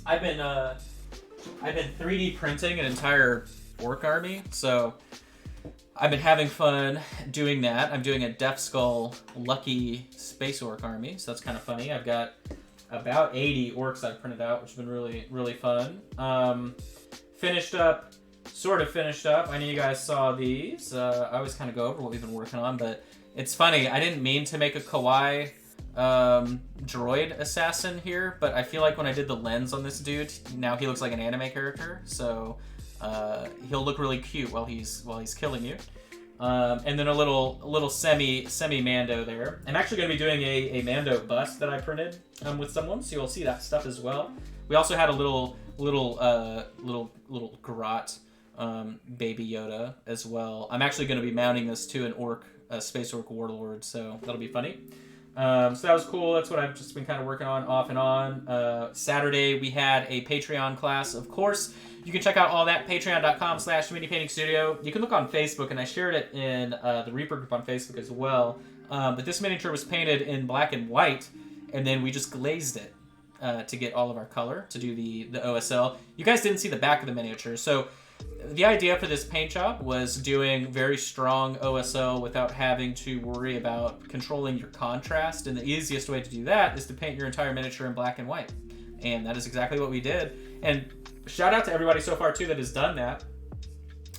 I've been 3D printing an entire orc army, so I've been having fun doing that. I'm doing a Death Skull Lucky Space Orc army, so that's kind of funny. I've got about 80 orcs I've printed out, which has been really, really fun. Sort of finished up. I know you guys saw these. I always kind of go over what we've been working on, but it's funny. I didn't mean to make a kawaii droid assassin here, but I feel like when I did the lens on this dude, now he looks like an anime character, so he'll look really cute while he's killing you. And then a little semi Mando there. I'm actually going to be doing a Mando bust that I printed with someone, so you'll see that stuff as well. We also had a little garrote Baby Yoda as well. I'm actually going to be mounting this to a Space Orc Warlord, so that'll be funny. So that was cool. That's what I've just been kind of working on off and on. Saturday, we had a Patreon class, of course. You can check out all that, patreon.com/minipaintingstudio. You can look on Facebook, and I shared it in the Reaper group on Facebook as well. But this miniature was painted in black and white, and then we just glazed it to get all of our color to do the OSL. You guys didn't see the back of the miniature, so the idea for this paint job was doing very strong OSL without having to worry about controlling your contrast, and the easiest way to do that is to paint your entire miniature in black and white, and that is exactly what we did. And shout out to everybody so far too that has done that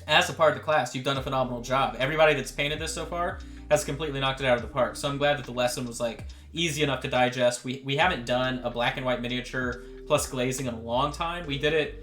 as a part of the class. You've done a phenomenal job. Everybody that's painted this so far has completely knocked it out of the park, so I'm glad that the lesson was like easy enough to digest. We haven't done a black and white miniature plus glazing in a long time. We did it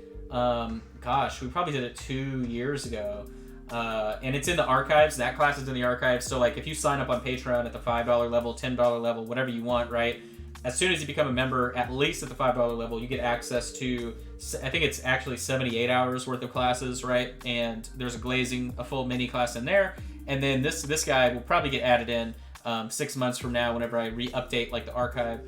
we probably did it 2 years ago, and it's in the archives. That class is in the archives, so like if you sign up on Patreon at the $5 level, $10 level, whatever you want, right, as soon as you become a member, at least at the $5 level, you get access to, I think it's actually 78 hours worth of classes, right, and there's a full mini class in there, and then this guy will probably get added in 6 months from now whenever I re-update like the archive.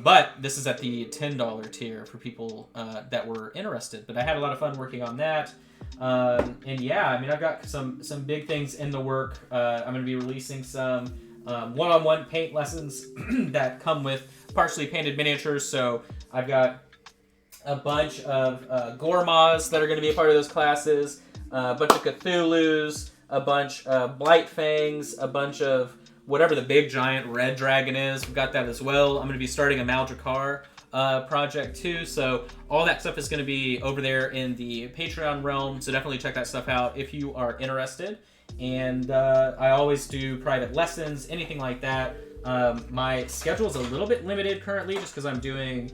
But this is at the $10 tier for people that were interested. But I had a lot of fun working on that. And yeah, I mean, I've got some big things in the work. I'm going to be releasing some one-on-one paint lessons that come with partially painted miniatures. So I've got a bunch of Gormas that are going to be a part of those classes, a bunch of Cthulhus, a bunch of Blight Fangs, a bunch of whatever the big giant red dragon is. We've got that as well. I'm going to be starting a Maldrakar project too, so all that stuff is going to be over there in the Patreon realm, so definitely check that stuff out if you are interested. And I always do private lessons, anything like that. My schedule is a little bit limited currently just because I'm doing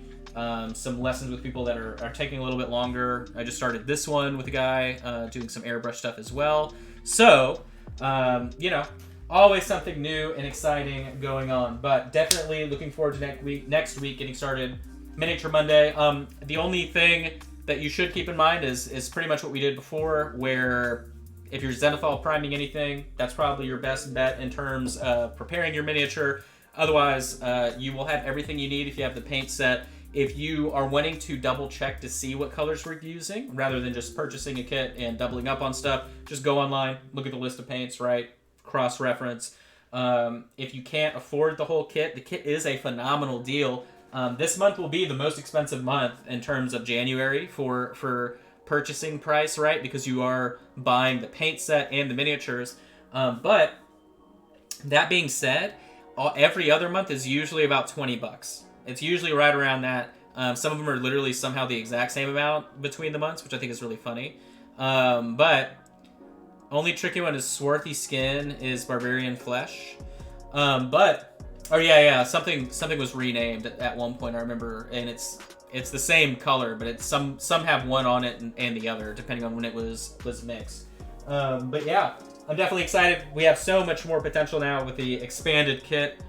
some lessons with people that are taking a little bit longer. I just started this one with a guy doing some airbrush stuff as well. So, always something new and exciting going on, but definitely looking forward to next week getting started. Miniature Monday. The only thing that you should keep in mind is pretty much what we did before, where if you're Zenithal priming anything, that's probably your best bet in terms of preparing your miniature. Otherwise, you will have everything you need if you have the paint set. If you are wanting to double check to see what colors we're using, rather than just purchasing a kit and doubling up on stuff, just go online, look at the list of paints, right? Cross-reference. If you can't afford the whole kit, the kit is a phenomenal deal. This month will be the most expensive month in terms of January for purchasing price, right? Because you are buying the paint set and the miniatures. But that being said, every other month is usually about $20. It's usually right around that. Some of them are literally somehow the exact same amount between the months, which I think is really funny. But only tricky one is Swarthy Skin is Barbarian Flesh. Something was renamed at one point, I remember, and it's the same color, but it's some have one on it and the other, depending on when it was mixed. But yeah, I'm definitely excited. We have so much more potential now with the expanded kit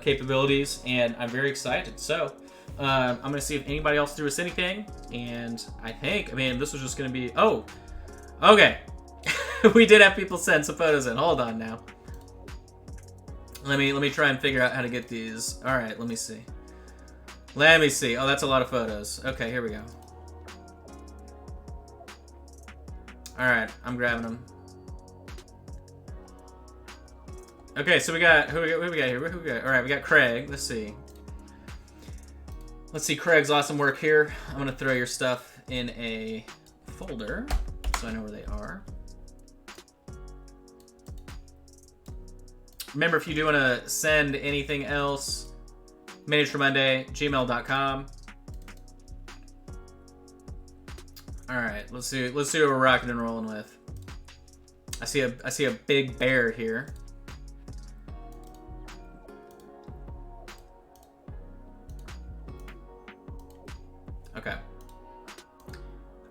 capabilities, and I'm very excited. So I'm going to see if anybody else threw us anything, and I mean, this was just going to be... Oh, okay. We did have people send some photos in. Hold on now. Let me try and figure out how to get these. All right, let me see. Oh, that's a lot of photos. Okay, here we go. All right, I'm grabbing them. Okay, so we got who we got here? Who we got? All right, we got Craig. Let's see. Craig's awesome work here. I'm gonna throw your stuff in a folder so I know where they are. Remember, if you do want to send anything else, miniaturemonday@gmail.com. All right, let's see what we're rocking and rolling with. I see a big bear here. Okay.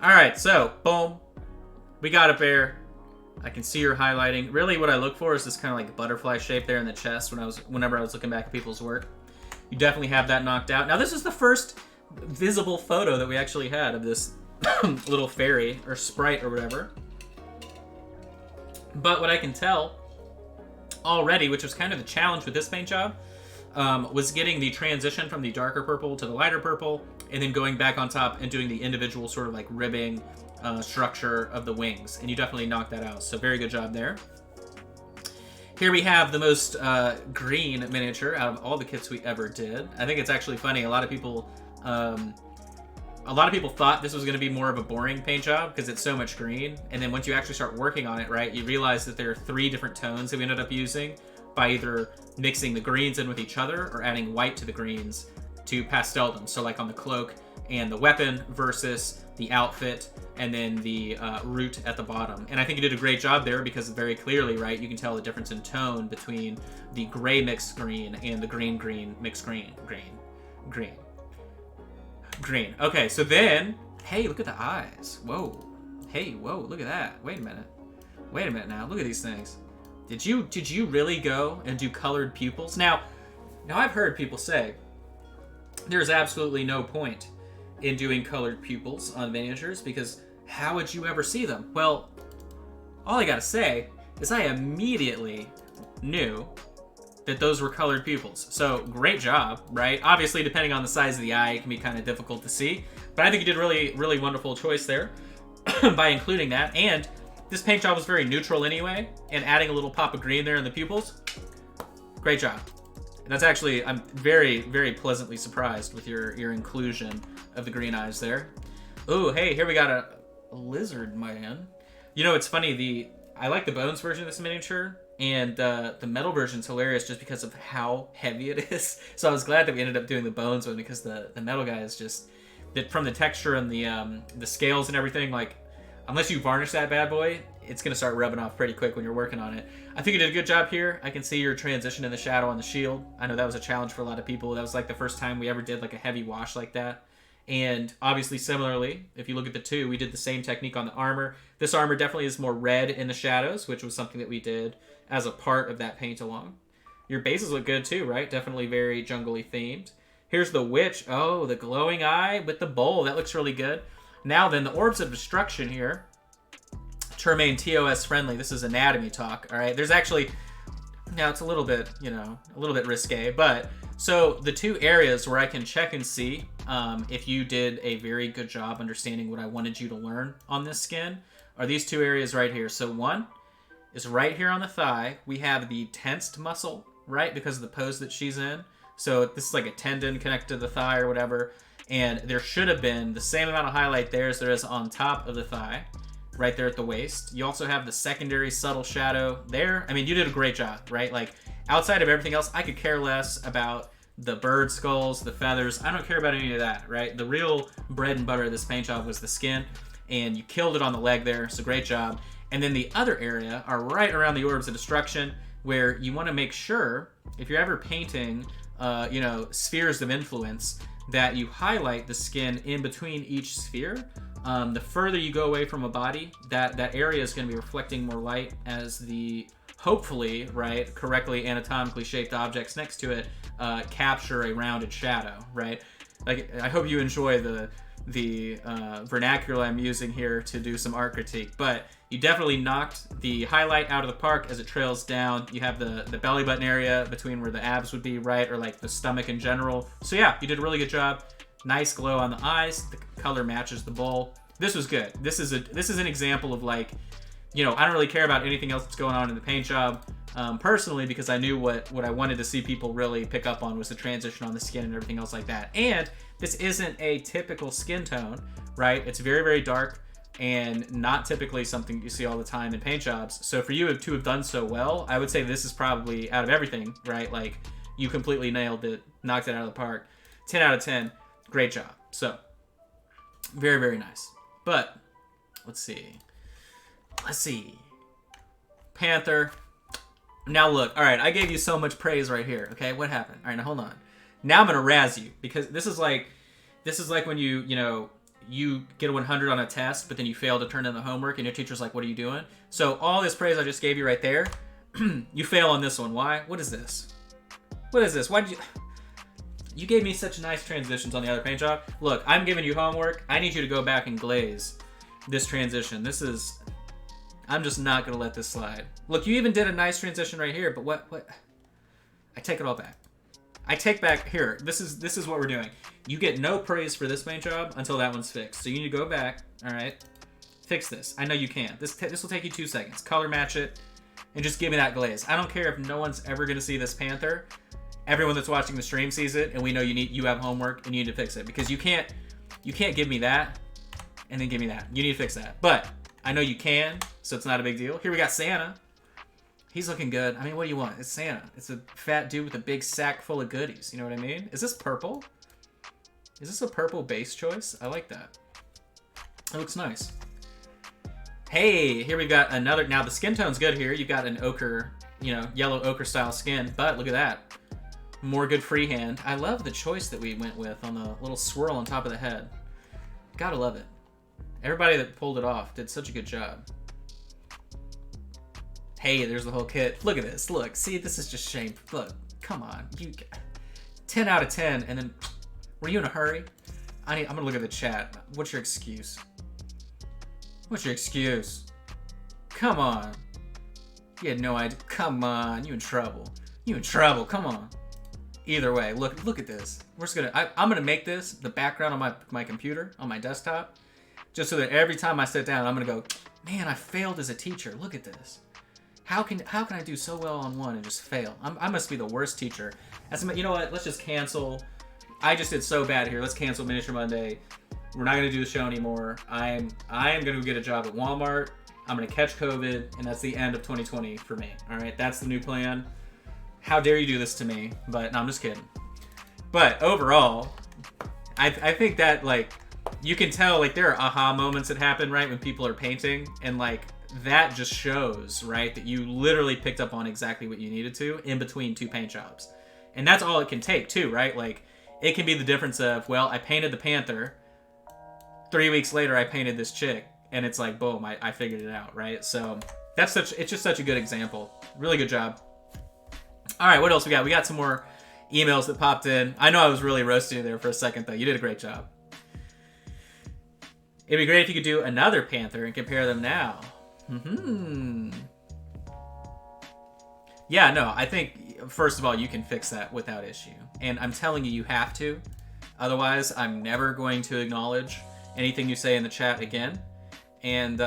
All right, so boom, we got a bear. I can see you're highlighting. Really, what I look for is this kind of like butterfly shape there in the chest whenever I was looking back at people's work. You definitely have that knocked out. Now, this is the first visible photo that we actually had of this little fairy or sprite or whatever. But what I can tell already, which was kind of the challenge with this paint job, was getting the transition from the darker purple to the lighter purple, and then going back on top and doing the individual sort of like ribbing structure of the wings. And you definitely knocked that out. So very good job there. Here we have the most green miniature out of all the kits we ever did. I think it's actually funny. A lot of people thought this was going to be more of a boring paint job because it's so much green. And then once you actually start working on it, right, you realize that there are 3 different tones that we ended up using by either mixing the greens in with each other or adding white to the greens to pastel them. So like on the cloak and the weapon versus the outfit and then the root at the bottom. And I think you did a great job there because very clearly, right, you can tell the difference in tone between the gray mixed green and the green mixed green. Okay, so then, hey, look at the eyes. Whoa. Hey, whoa, look at that. Wait a minute now. Look at these things. Did you really go and do colored pupils? Now I've heard people say there's absolutely no point in doing colored pupils on miniatures because how would you ever see them? Well, all I gotta say is I immediately knew that those were colored pupils. So great job, right? Obviously, depending on the size of the eye, it can be kind of difficult to see, but I think you did really, really wonderful choice there by including that. And this paint job was very neutral anyway, and adding a little pop of green there in the pupils, great job. And that's actually, I'm very, very pleasantly surprised with your inclusion of the green eyes there. Oh, hey, here we got a lizard man. You know, it's funny, I like the bones version of this miniature, and the metal version's hilarious just because of how heavy it is. So I was glad that we ended up doing the bones one because the metal guy is just, from the texture and the scales and everything, like, unless you varnish that bad boy, it's going to start rubbing off pretty quick when you're working on it. I think you did a good job here. I can see your transition in the shadow on the shield. I know that was a challenge for a lot of people. That was like the first time we ever did like a heavy wash like that. And obviously, similarly, if you look at the 2, we did the same technique on the armor. This armor definitely is more red in the shadows, which was something that we did as a part of that paint along. Your bases look good too, right? Definitely very jungly themed. Here's the witch. Oh, the glowing eye with the bowl. That looks really good. Now then, the orbs of destruction here to remain TOS friendly. This is anatomy talk, all right? There's actually, now it's a little bit, a little bit risque, but so the 2 areas where I can check and see if you did a very good job understanding what I wanted you to learn on this skin are these 2 areas right here. So one is right here on the thigh. We have the tensed muscle, right? Because of the pose that she's in. So this is like a tendon connected to the thigh or whatever. And there should have been the same amount of highlight there as there is on top of the thigh, right there at the waist. You also have the secondary subtle shadow there. I mean, you did a great job, right? Like, outside of everything else, I could care less about the bird skulls, the feathers. I don't care about any of that, right? The real bread and butter of this paint job was the skin, and you killed it on the leg there, so great job. And then the other area are right around the orbs of destruction, where you want to make sure, if you're ever painting, spheres of influence, that you highlight the skin in between each sphere. The further you go away from a body, that area is going to be reflecting more light as the, hopefully, right, correctly anatomically shaped objects next to it capture a rounded shadow, right? Like, I hope you enjoy the vernacular I'm using here to do some art critique, but you definitely knocked the highlight out of the park as it trails down. You have the belly button area between where the abs would be, right, or like the stomach in general. So yeah, you did a really good job. Nice glow on the eyes. The color matches the bowl. This was good. This is an example of, like, I don't really care about anything else that's going on in the paint job personally, because I knew what I wanted to see people really pick up on was the transition on the skin and everything else like that. And this isn't a typical skin tone, right? It's very, very dark and not typically something you see all the time in paint jobs. So for you to have done so well, I would say this is probably, out of everything, right? Like, you completely nailed it, knocked it out of the park. 10 out of 10. Great job. So, very, very nice. But, let's see. Panther. Now look, all right, I gave you so much praise right here. Okay, what happened? All right, now hold on. Now I'm gonna razz you, because this is like when you get a 100 on a test, but then you fail to turn in the homework, and your teacher's like, "What are you doing?" So all this praise I just gave you right there, you fail on this one. Why? What is this? What is this? Why did you? You gave me such nice transitions on the other paint job. Look, I'm giving you homework. I need you to go back and glaze this transition. This is... I'm just not going to let this slide. Look, you even did a nice transition right here, but what? I take it all back. I take back... Here, this is what we're doing. You get no praise for this paint job until that one's fixed. So you need to go back, all right? Fix this. I know you can. This will take you 2 seconds. Color match it, and just give me that glaze. I don't care if no one's ever going to see this Panther. Everyone that's watching the stream sees it, and we know you have homework, and you need to fix it. Because you can't give me that, and then give me that. You need to fix that. But I know you can, so it's not a big deal. Here we got Santa. He's looking good. I mean, what do you want? It's Santa. It's a fat dude with a big sack full of goodies. You know what I mean? Is this purple? Is this a purple base choice? I like that. It looks nice. Hey, here we got another. Now, the skin tone's good here. You've got an ochre, yellow ochre style skin. But look at that. More good freehand. I love the choice that we went with on the little swirl on top of the head. Gotta love it. Everybody that pulled it off did such a good job. Hey, there's the whole kit. Look at this. Look, see, this is just shameful. Look, come on. 10 out of 10, and then, were you in a hurry? I'm gonna look at the chat. What's your excuse? What's your excuse? Come on. You had no idea. Come on, you in trouble. You in trouble, come on. Either way, look at this. We're just gonna, I'm gonna make this the background on my computer, on my desktop, just so that every time I sit down, I'm gonna go, man, I failed as a teacher. Look at this. How can I do so well on one and just fail? I must be the worst teacher. You know what? Let's just cancel. I just did so bad here. Let's cancel Miniature Monday. We're not gonna do the show anymore. I am gonna go get a job at Walmart. I'm gonna catch COVID, and that's the end of 2020 for me. All right, that's the new plan. How dare you do this to me? But no, I'm just kidding. But overall, I think that, like, you can tell, like, there are aha moments that happen, right, when people are painting, and, like, that just shows, right, that you literally picked up on exactly what you needed to in between 2 paint jobs. And that's all it can take, too, right? Like, it can be the difference of, well, I painted the Panther, 3 weeks later I painted this chick, and it's like, boom, I figured it out, right? So it's just such a good example. Really good job. All right, what else we got? We got some more emails that popped in. I know I was really roasting you there for a second, though. You did a great job. It'd be great if you could do another Panther and compare them now. Yeah, no, I think, first of all, you can fix that without issue. And I'm telling you, you have to. Otherwise, I'm never going to acknowledge anything you say in the chat again. And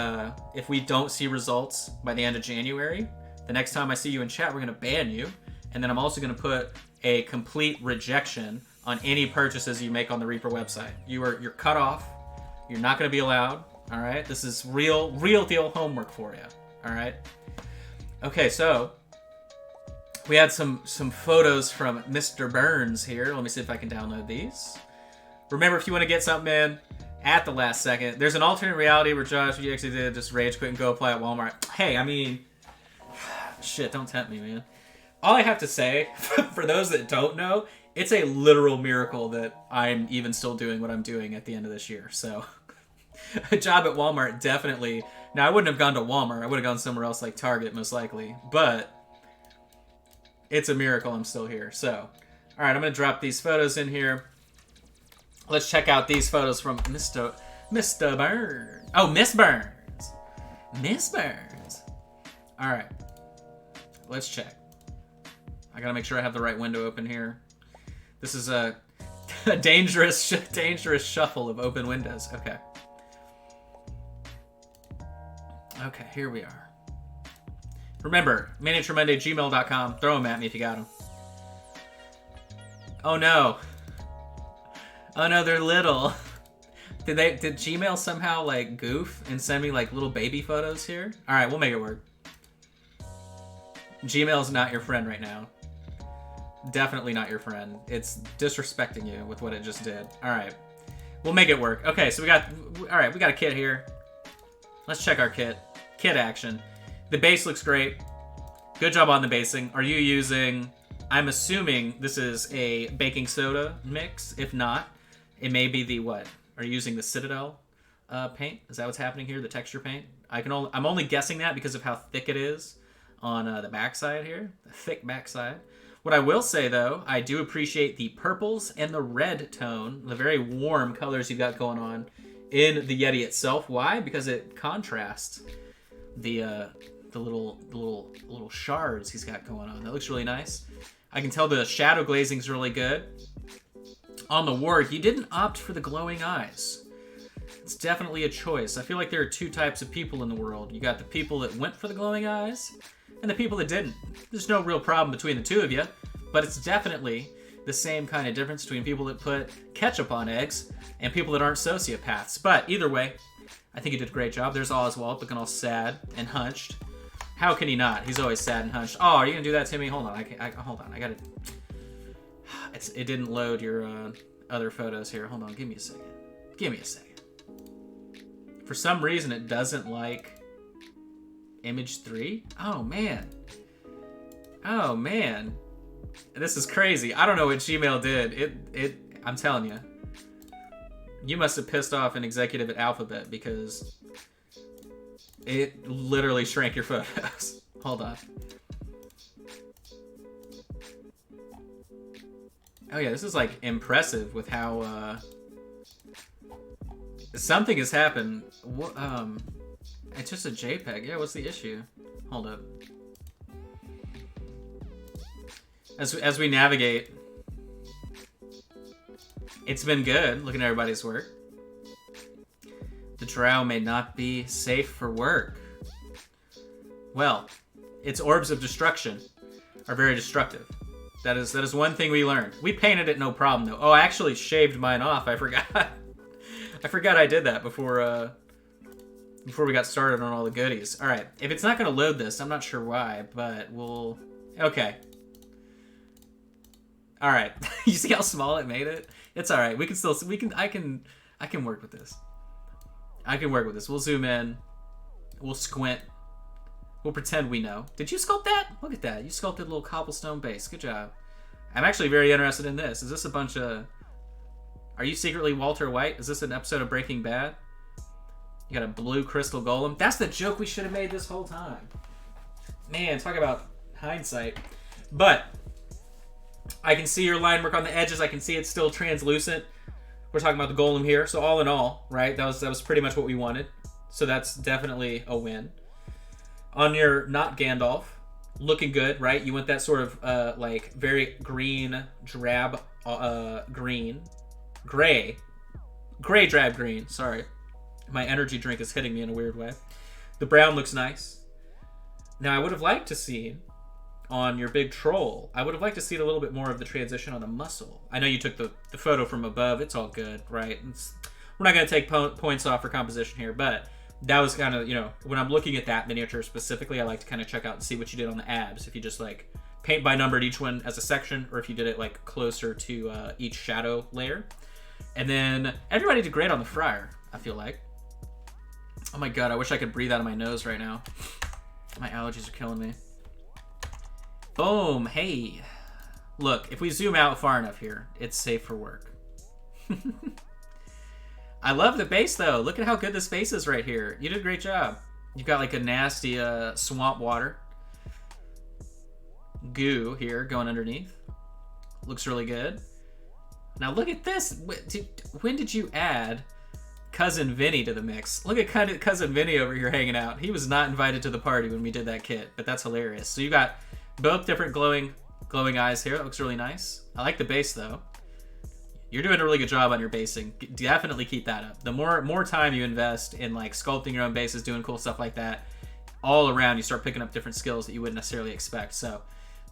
if we don't see results by the end of January, the next time I see you in chat, we're going to ban you. And then I'm also going to put a complete rejection on any purchases you make on the Reaper website. You're cut off. You're not going to be allowed. All right. This is real deal homework for you. All right. Okay. So we had some photos from Mr. Burns here. Let me see if I can download these. Remember, if you want to get something in at the last second, there's an alternate reality where Josh, you actually did just rage quit and go apply at Walmart. Hey, I mean, shit, don't tempt me, man. All I have to say, for those that don't know, it's a literal miracle that I'm even still doing what I'm doing at the end of this year. So, a job at Walmart, definitely. Now, I wouldn't have gone to Walmart. I would have gone somewhere else like Target, most likely. But it's a miracle I'm still here. So, all right, I'm going to drop these photos in here. Let's check out these photos from Mr. Burns. Oh, Miss Burns. Miss Burns. All right. Let's check. I gotta make sure I have the right window open here. This is a dangerous shuffle of open windows. Okay. Okay, here we are. Remember, miniaturemonday@gmail.com. Throw them at me if you got them. Oh no. Oh no, they're little. Did Gmail somehow like goof and send me like little baby photos here? All right, we'll make it work. Gmail's not your friend right now. Definitely not your friend. It's disrespecting you with what it just did. All right, we'll make it work. Okay, so we got a kit here. Let's check our kit. Kit action. The base looks great. Good job on the basing. Are you using? I'm assuming this is a baking soda mix. If not, it may be the what? Are you using the Citadel paint? Is that what's happening here? The texture paint? I'm only guessing that because of how thick it is on the backside here. The thick backside. What I will say, though, I do appreciate the purples and the red tone, the very warm colors you've got going on in the Yeti itself. Why? Because it contrasts the little shards he's got going on. That looks really nice. I can tell the shadow glazing's really good. On the ward, he didn't opt for the glowing eyes. It's definitely a choice. I feel like there are two types of people in the world. You got the people that went for the glowing eyes, and the people that didn't. There's no real problem between the two of you, but it's definitely the same kind of difference between people that put ketchup on eggs and people that aren't sociopaths. But either way, I think he did a great job. There's Oswald looking all sad and hunched. How can he not? He's always sad and hunched. Oh, are you gonna do that to me? Hold on. Hold on. I gotta. It didn't load your other photos here. Hold on. Give me a second. Give me a second. For some reason, it doesn't like image 3. Oh man. Oh man. This is crazy. I don't know what Gmail did. I'm telling you. You must have pissed off an executive at Alphabet because it literally shrank your photos. Hold on. Oh yeah, this is like impressive with how something has happened. It's just a JPEG. Yeah, what's the issue? Hold up. As we navigate, it's been good looking at everybody's work. The drow may not be safe for work. Well, its orbs of destruction are very destructive. That is one thing we learned. We painted it no problem though. Oh, I actually shaved mine off. I forgot. I forgot I did that before we got started on all the goodies. All right, if it's not gonna load this, I'm not sure why, but we'll. Okay. All right. You see how small it made it? It's all right. We can still. I can work with this. I can work with this. We'll zoom in. We'll squint. We'll pretend we know. Did you sculpt that? Look at that. You sculpted a little cobblestone base. Good job. I'm actually very interested in this. Is this a bunch of... Are you secretly Walter White? Is this an episode of Breaking Bad? You got a blue crystal golem. That's the joke we should have made this whole time. Man, talk about hindsight. But I can see your line work on the edges. I can see it's still translucent. We're talking about the golem here. So all in all, right, that was pretty much what we wanted. So that's definitely a win. On your not Gandalf, looking good, right? You want that sort of like very green, drab, gray drab green. Sorry, my energy drink is hitting me in a weird way. The brown looks nice. Now I would have liked to see on your big troll. I would have liked to see a little bit more of the transition on the muscle. I know you took the photo from above. It's all good, right? We're not going to take points off for composition here, but that was kind of, when I'm looking at that miniature specifically, I like to kind of check out and see what you did on the abs. If you just like paint by numbered each one as a section, or if you did it like closer to each shadow layer. And then everybody did great on the friar, I feel like. Oh my god, I wish I could breathe out of my nose right now. My allergies are killing me. Boom, hey. Look, if we zoom out far enough here, it's safe for work. I love the base though. Look at how good this base is right here. You did a great job. You've got like a nasty swamp water goo here going underneath. Looks really good. Now look at this. When did you add Cousin Vinny to the mix? Look at Cousin Vinny over here hanging out. He was not invited to the party when we did that kit, but that's hilarious. So you got both different glowing eyes here. That looks really nice. I like the base though. You're doing a really good job on your basing. Definitely keep that up. The more time you invest in like sculpting your own bases, doing cool stuff like that, all around you start picking up different skills that you wouldn't necessarily expect. So,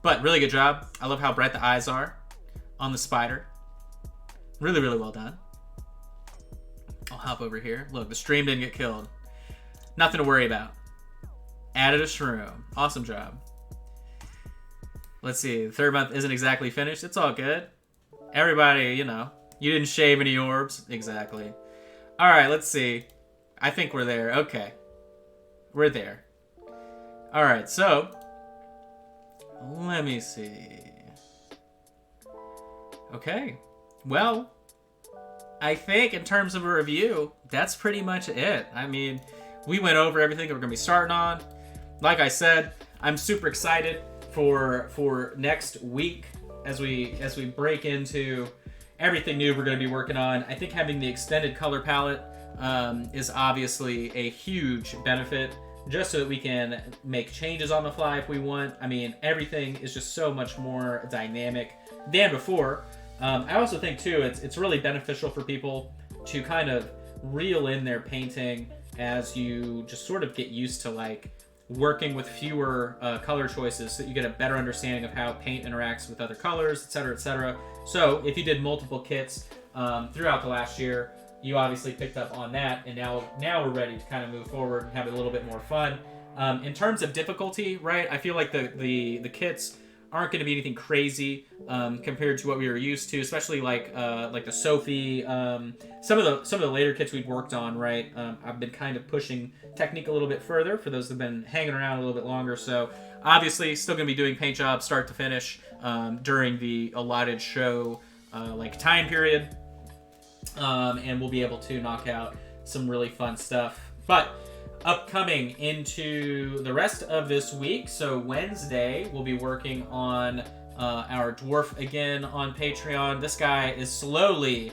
but really good job. I love how bright the eyes are on the spider. Really, really well done. I'll hop over here. Look, the stream didn't get killed. Nothing to worry about. Added a shroom. Awesome job. Let's see. The third month isn't exactly finished. It's all good. Everybody, you didn't shave any orbs. Exactly. All right, let's see. I think we're there. Okay. We're there. All right, so let me see. Okay. Well, I think in terms of a review, that's pretty much it. I mean, we went over everything that we're going to be starting on. Like I said, I'm super excited for next week as we break into everything new we're going to be working on. I think having the extended color palette is obviously a huge benefit, just so that we can make changes on the fly if we want. I mean, everything is just so much more dynamic than before. I also think too it's really beneficial for people to kind of reel in their painting as you just sort of get used to like working with fewer color choices, so that you get a better understanding of how paint interacts with other colors, etc., etc. So if you did multiple kits throughout the last year, you obviously picked up on that, and now we're ready to kind of move forward and have a little bit more fun. In terms of difficulty, right, I feel like the kits aren't going to be anything crazy compared to what we were used to, especially like the Sophie. Some of the later kits we've worked on, right? I've been kind of pushing technique a little bit further for those that have been hanging around a little bit longer. So obviously, still going to be doing paint jobs start to finish during the allotted show like time period, and we'll be able to knock out some really fun stuff. But upcoming into the rest of this week, so Wednesday we'll be working on our dwarf again on Patreon. This guy is slowly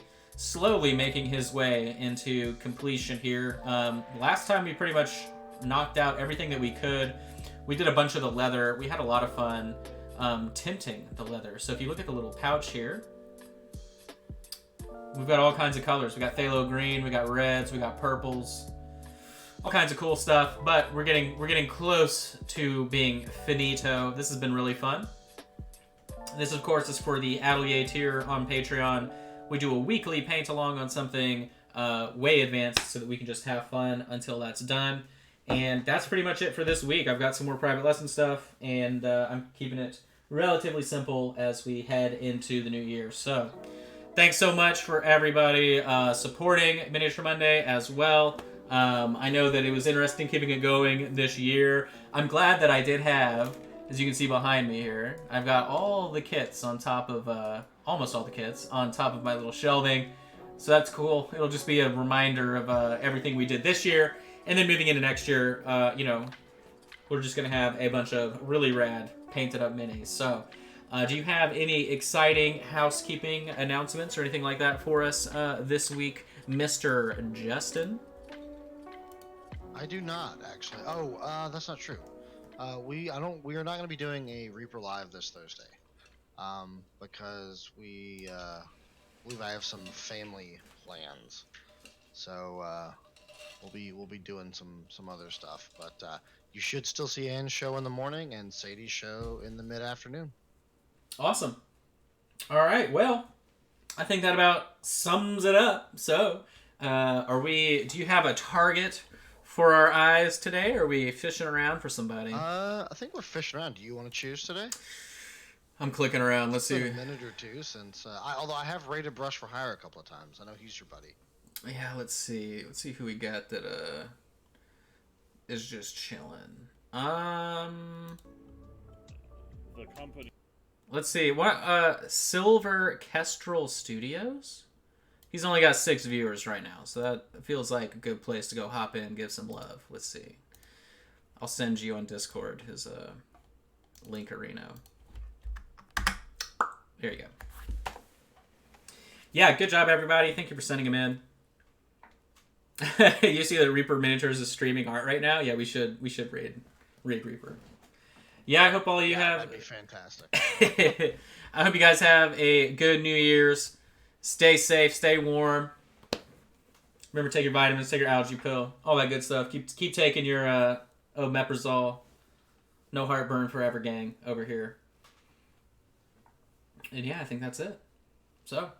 making his way into completion here. Last time we pretty much knocked out everything that we could. We did a bunch of the leather. We had a lot of fun tinting the leather. So if you look at the little pouch here, we've got all kinds of colors. We got phthalo green, we got reds, we got purples, all kinds of cool stuff. But we're getting close to being finito. This has been really fun. This, of course, is for the Atelier tier on Patreon. We do a weekly paint along on something way advanced, so that we can just have fun until that's done. And that's pretty much it for this week. I've got some more private lesson stuff, and I'm keeping it relatively simple as we head into the new year. So thanks so much for everybody supporting Miniature Monday as well. I know that it was interesting keeping it going this year. I'm glad that I did have, as you can see behind me here, I've got all the kits on top of, almost all the kits on top of my little shelving. So that's cool. It'll just be a reminder of everything we did this year. And then moving into next year, we're just going to have a bunch of really rad painted up minis. So do you have any exciting housekeeping announcements or anything like that for us this week, Mr. Justin? I do not, actually. Oh, that's not true. We are not going to be doing a Reaper Live this Thursday, because we believe I have some family plans. So we'll be doing some other stuff. But you should still see Anne's show in the morning and Sadie's show in the mid-afternoon. Awesome. All right. Well, I think that about sums it up. So, do you have a target for our eyes today, or are we fishing around for somebody? I think we're fishing around. Do you want to choose today? I'm clicking around. Let's see. A minute or two since, although I have rated Brush for Hire a couple of times. I know he's your buddy. Yeah, let's see. Let's see who we got that is just chilling. The company. Let's see. What Silver Kestrel Studios? He's only got 6 viewers right now, so that feels like a good place to go hop in and give some love. Let's see. I'll send you on Discord his link Reno. There you go. Yeah, good job, everybody. Thank you for sending him in. You see that Reaper Miniatures is streaming art right now? Yeah, we should raid Reaper. Yeah, I hope all of you have... That'd be fantastic. I hope you guys have a good New Year's. Stay safe, stay warm. Remember, take your vitamins, take your algae pill, all that good stuff. Keep taking your omeprazole. No heartburn forever, gang, over here. And yeah, I think that's it. So,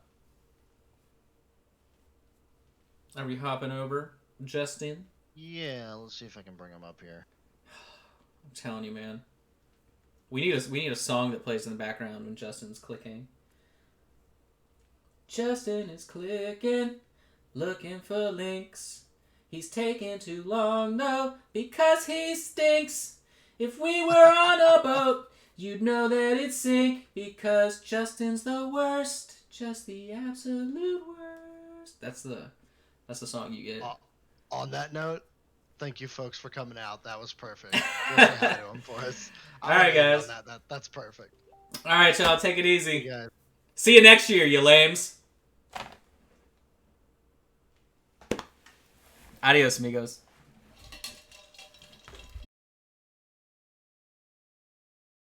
are we hopping over, Justin? Yeah, let's see if I can bring him up here. I'm telling you, man. We need a song that plays in the background when Justin's clicking. Justin is clicking, looking for links. He's taking too long, though, because he stinks. If we were on a boat, you'd know that it'd sink, because Justin's the worst, just the absolute worst. That's the song you get. On that note, thank you, folks, for coming out. That was perfect. We'll say hi to him for us. All right, guys. That's perfect. All right, y'all. Take it easy. You guys. See you next year, you lames. Adios, amigos.